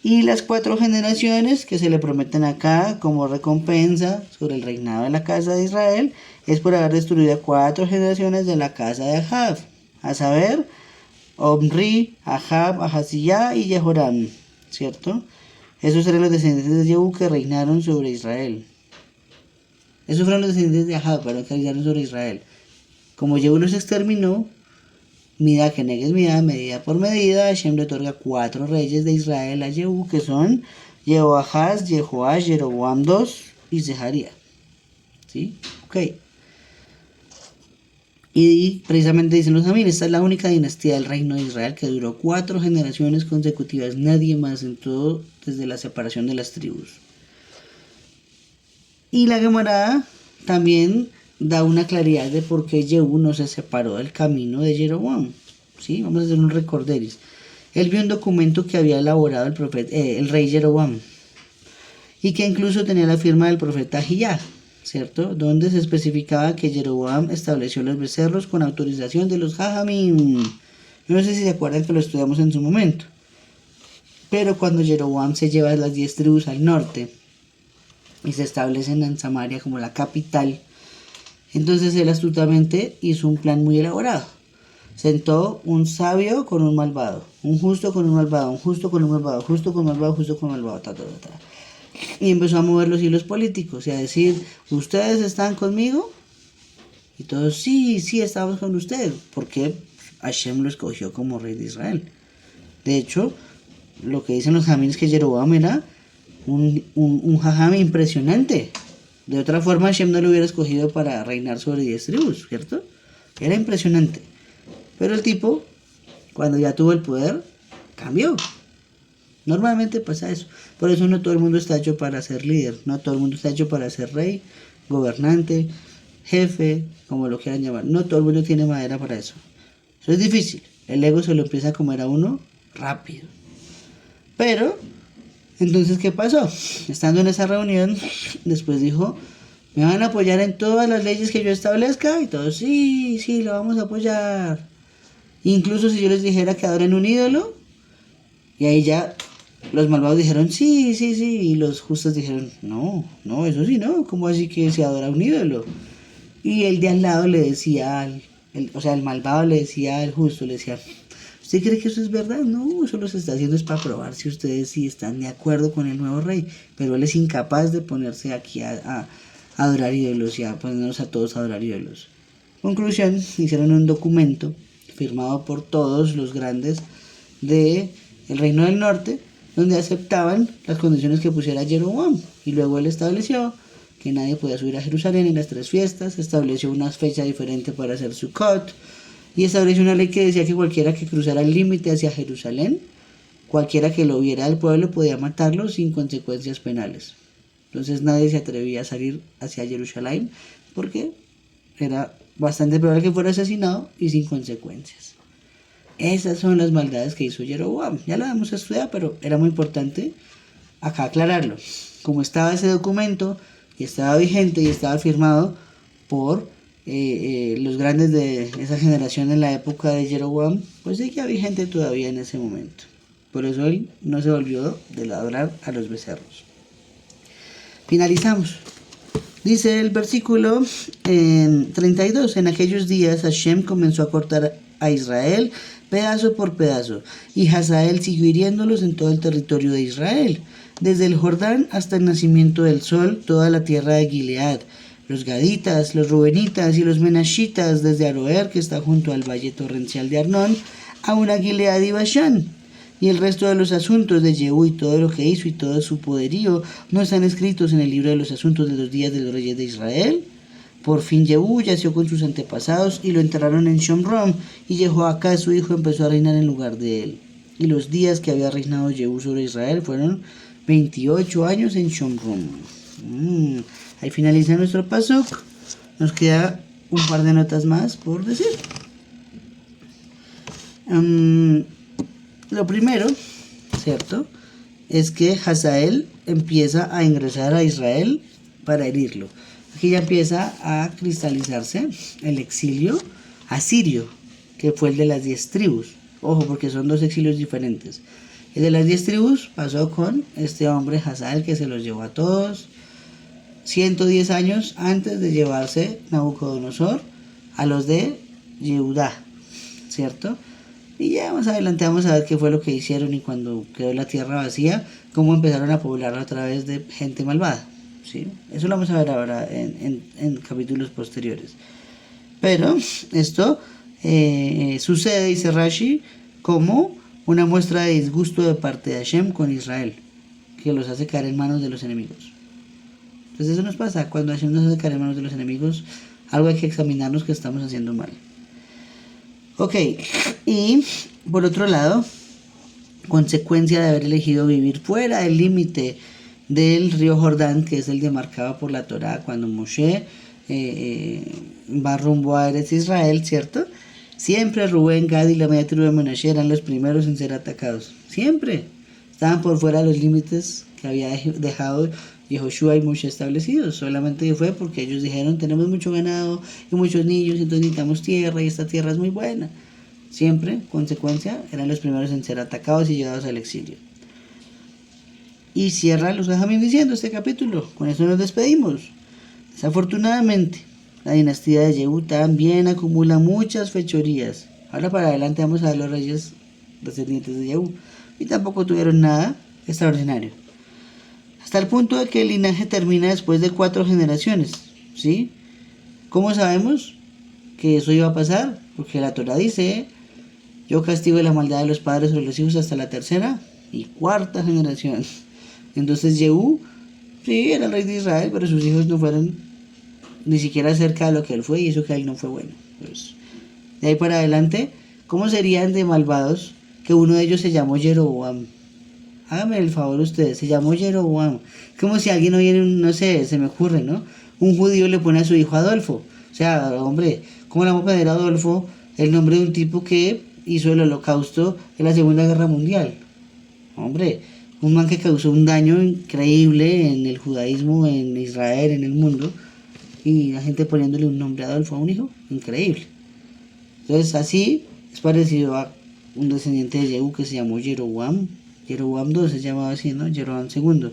Y las 4 generaciones que se le prometen acá como recompensa sobre el reinado de la casa de Israel es por haber destruido 4 generaciones de la casa de Ahab, a saber, Omri, Ahab, Ahaziyah y Jehoram, ¿cierto? Esos eran los descendientes de Jehú que reinaron sobre Israel. Esos fueron los descendientes de Ahab, que reinaron sobre Israel. Como Jehú los exterminó, Mida que negues medida por medida, Hashem le otorga 4 reyes de Israel a Jehú, que son Jehoahaz, Jehoash, Jeroboam II y Zeharia. ¿Sí? Ok. Y precisamente dicen los Jamín, esta es la única dinastía del reino de Israel que duró 4 generaciones consecutivas, nadie más en todo desde la separación de las tribus. Y la Gemara también da una claridad de por qué Jehú no se separó del camino de Jeroboam. ¿Sí? Vamos a hacer un recorderis. Él vio un documento que había elaborado el rey Jeroboam y que incluso tenía la firma del profeta Ahiyá, ¿cierto? Donde se especificaba que Jeroboam estableció los becerros con autorización de los Jajamim. Yo no sé si se acuerdan que lo estudiamos en su momento. Pero cuando Jeroboam se lleva las 10 tribus al norte y se establecen en Samaria como la capital, Entonces él astutamente hizo un plan muy elaborado. Sentó un sabio con un malvado, un justo con un malvado, un justo con un malvado, justo con malvado, justo con malvado, y empezó a mover los hilos políticos y a decir, ¿ustedes están conmigo? Y todos, sí, sí, estamos con usted, porque Hashem lo escogió como rey de Israel. De hecho, lo que dicen los jajamim es que Jeroboam era un jajam impresionante. De otra forma, Hashem no lo hubiera escogido para reinar sobre 10 tribus, ¿cierto? Era impresionante. Pero el tipo, cuando ya tuvo el poder, cambió. Normalmente pasa eso. Por eso no todo el mundo está hecho para ser líder. No todo el mundo está hecho para ser rey, gobernante, jefe, como lo quieran llamar. No todo el mundo tiene madera para eso. Eso es difícil. El ego se lo empieza a comer a uno rápido. Pero, entonces, ¿qué pasó? Estando en esa reunión, después dijo, ¿me van a apoyar en todas las leyes que yo establezca? Y todos, sí, sí, lo vamos a apoyar. Incluso si yo les dijera que adoren un ídolo, y ahí ya los malvados dijeron, sí, sí, sí, y los justos dijeron, no, no, eso sí, no, ¿cómo así que se adora un ídolo? Y el de al lado le decía, el malvado le decía al justo, le decía, ¿usted cree que eso es verdad? No, eso lo se está haciendo es para probar si ustedes sí están de acuerdo con el nuevo rey, pero él es incapaz de ponerse aquí a adorar ídolos y a ponernos a todos a adorar ídolos. Conclusión, hicieron un documento firmado por todos los grandes de el Reino del Norte, donde aceptaban las condiciones que pusiera Jeroboam. Y luego él estableció que nadie podía subir a Jerusalén en las 3 fiestas, estableció una fecha diferente para hacer Sukkot, y estableció una ley que decía que cualquiera que cruzara el límite hacia Jerusalén, cualquiera que lo viera del pueblo podía matarlo sin consecuencias penales. Entonces nadie se atrevía a salir hacia Jerusalén porque era bastante probable que fuera asesinado y sin consecuencias. Esas son las maldades que hizo Jeroboam. Ya lo hemos estudiado, pero era muy importante acá aclararlo. Como estaba ese documento y estaba vigente y estaba firmado por los grandes de esa generación en la época de Jeroboam, pues seguía vigente todavía en ese momento. Por eso él no se volvió de adorar a los becerros. Finalizamos. Dice el versículo 32, en aquellos días Hashem comenzó a cortar a Israel pedazo por pedazo, y Hazael siguió hiriéndolos en todo el territorio de Israel, desde el Jordán hasta el nacimiento del sol, toda la tierra de Gilead, los Gaditas, los Rubenitas y los Menashitas, desde Aroer, que está junto al valle torrencial de Arnón, a una Gilead y Bashán. Y el resto de los asuntos de Jehú y todo lo que hizo y todo su poderío no están escritos en el libro de los asuntos de los días de los reyes de Israel. Por fin Jehú yació con sus antepasados y lo enterraron en Shomrom, y Jehoacaz su hijo empezó a reinar en lugar de él. Y los días que había reinado Jehú sobre Israel fueron 28 años en Shomrom. Ahí finaliza nuestro pasuk. Nos queda un par de notas más por decir. Lo primero, ¿cierto?, es que Hazael empieza a ingresar a Israel para herirlo. Aquí ya empieza a cristalizarse el exilio asirio, que fue el de las 10 tribus. Ojo, porque son 2 exilios diferentes. El de las 10 tribus pasó con este hombre Hazael, que se los llevó a todos 110 años antes de llevarse Nabucodonosor a los de Yehudá, ¿cierto? Y ya más adelante vamos a ver qué fue lo que hicieron, y cuando quedó la tierra vacía, cómo empezaron a poblarla a través de gente malvada, ¿sí? Eso lo vamos a ver ahora en capítulos posteriores. Pero esto sucede, dice Rashi, como una muestra de disgusto de parte de Hashem con Israel, que los hace caer en manos de los enemigos. Entonces eso nos pasa, cuando Hashem nos hace caer en manos de los enemigos, algo hay que examinarnos que estamos haciendo mal. Ok, y por otro lado, consecuencia de haber elegido vivir fuera del límite del río Jordán, que es el demarcado por la Torá cuando Moshe va rumbo a Eretz Israel, ¿cierto? Siempre Rubén, Gad y la media tribu de Menashe eran los primeros en ser atacados. Siempre estaban por fuera de los límites que había dejado Yehoshua y Moshe establecidos. Solamente fue porque ellos dijeron, tenemos mucho ganado y muchos niños, entonces necesitamos tierra, y esta tierra es muy buena. Siempre, consecuencia, eran los primeros en ser atacados y llevados al exilio. Y cierra los Jajamim diciendo este capítulo. Con eso nos despedimos. Desafortunadamente, la dinastía de Yehú también acumula muchas fechorías. Ahora para adelante vamos a ver los reyes descendientes de Yehú. Y tampoco tuvieron nada extraordinario. Hasta el punto de que el linaje termina después de 4 generaciones. ¿Sí? ¿Cómo sabemos que eso iba a pasar? Porque la Torah dice: yo castigo la maldad de los padres sobre los hijos hasta la 3ª y 4ª generación. Entonces Yehú, sí, era el rey de Israel, pero sus hijos no fueron ni siquiera cerca de lo que él fue, y eso que él no fue bueno. Pues, de ahí para adelante, ¿cómo serían de malvados que uno de ellos se llamó Jeroboam? Hágame el favor ustedes, se llamó Jeroboam. Como si alguien hoy en, no sé, se me ocurre, ¿no? Un judío le pone a su hijo Adolfo. O sea, hombre, ¿cómo le vamos a poner a Adolfo el nombre de un tipo que hizo el holocausto en la Segunda Guerra Mundial? Hombre, un man que causó un daño increíble en el judaísmo, en Israel, en el mundo, y la gente poniéndole un nombre a Adolfo a un hijo, increíble. Entonces así es parecido a un descendiente de Yehú que se llamó Jeroboam. Jeroboam II se llamaba así, ¿no? Jeroboam II.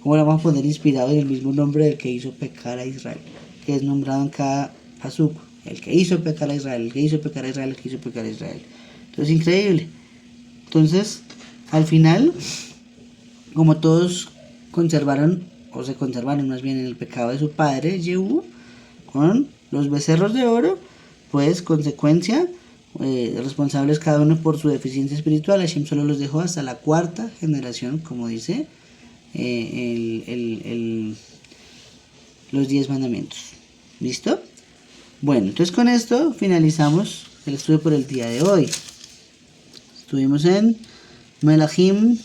¿Cómo lo vamos a poner inspirado en el mismo nombre del que hizo pecar a Israel? Que es nombrado en cada pasuk. El que hizo pecar a Israel, el que hizo pecar a Israel, el que hizo pecar a Israel. Entonces, increíble. Entonces, al final, como todos conservaron, o se conservaron más bien en el pecado de su padre, Yehú, con los becerros de oro, pues, consecuencia, responsables cada uno por su deficiencia espiritual, Hashem solo los dejó hasta la 4ª generación, como dice los 10 mandamientos. ¿Listo? Bueno, entonces con esto finalizamos el estudio por el día de hoy. Estuvimos en Melahim,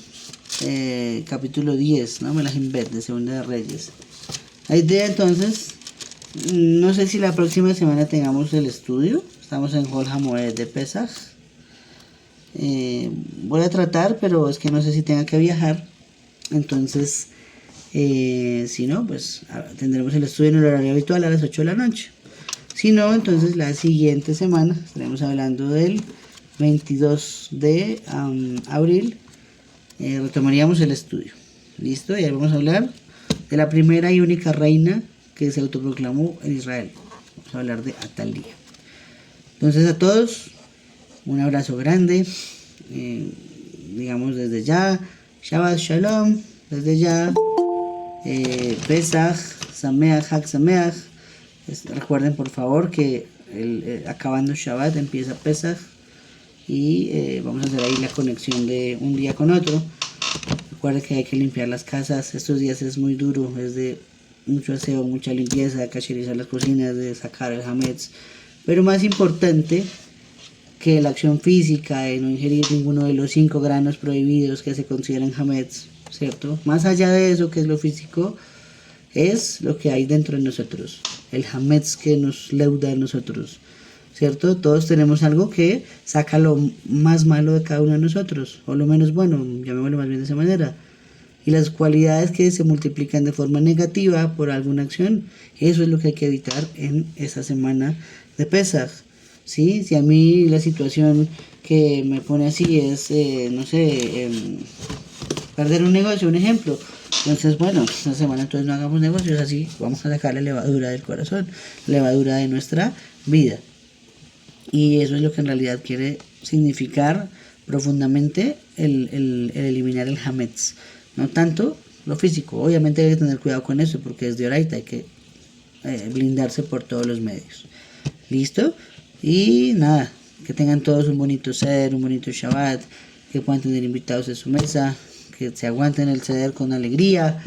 capítulo 10, ¿no? Melahim Bet, de Segunda de Reyes. La idea entonces, no sé si la próxima semana tengamos el estudio. Estamos en Hol HaMoed de Pesach. Voy a tratar, pero es que no sé si tenga que viajar. Entonces, si no, pues tendremos el estudio en el horario habitual a las 8 de la noche. Si no, entonces la siguiente semana estaremos hablando del 22 de abril. Retomaríamos el estudio. ¿Listo? Y ahí vamos a hablar de la primera y única reina que se autoproclamó en Israel. Vamos a hablar de Atalía. Entonces a todos, un abrazo grande. Digamos desde ya, Shabbat Shalom, desde ya, Pesach, Sameach, Hag Sameach. Recuerden por favor que acabando Shabbat empieza Pesach y vamos a hacer ahí la conexión de un día con otro. Recuerden que hay que limpiar las casas, estos días es muy duro, es de mucho aseo, mucha limpieza, cacherizar las cocinas, de sacar el hametz, pero más importante que la acción física de no ingerir ninguno de los 5 granos prohibidos que se consideran hametz, ¿cierto? Más allá de eso, que es lo físico, es lo que hay dentro de nosotros, el hametz que nos leuda a nosotros, ¿cierto? Todos tenemos algo que saca lo más malo de cada uno de nosotros, o lo menos bueno, llamémoslo más bien de esa manera. Y las cualidades que se multiplican de forma negativa por alguna acción, eso es lo que hay que evitar en esa semana de Pesach. ¿Sí? Si a mí la situación que me pone así es, no sé, perder un negocio, un ejemplo. Entonces, bueno, esta semana entonces no hagamos negocios, así vamos a sacar la levadura del corazón, la levadura de nuestra vida. Y eso es lo que en realidad quiere significar profundamente el eliminar el hametz. No tanto lo físico, obviamente hay que tener cuidado con eso porque es de oraita, hay que blindarse por todos los medios. ¿Listo? Y nada, que tengan todos un bonito seder, un bonito Shabbat, que puedan tener invitados en su mesa, que se aguanten el seder con alegría,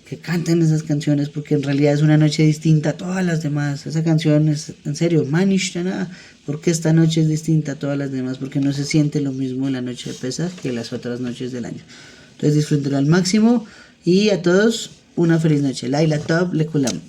que canten esas canciones porque en realidad es una noche distinta a todas las demás. Esa canción es, en serio, Manishtana, porque esta noche es distinta a todas las demás, porque no se siente lo mismo en la noche de Pesach que las otras noches del año. Entonces disfrútenlo al máximo y a todos una feliz noche. Laila Tov Lekulam.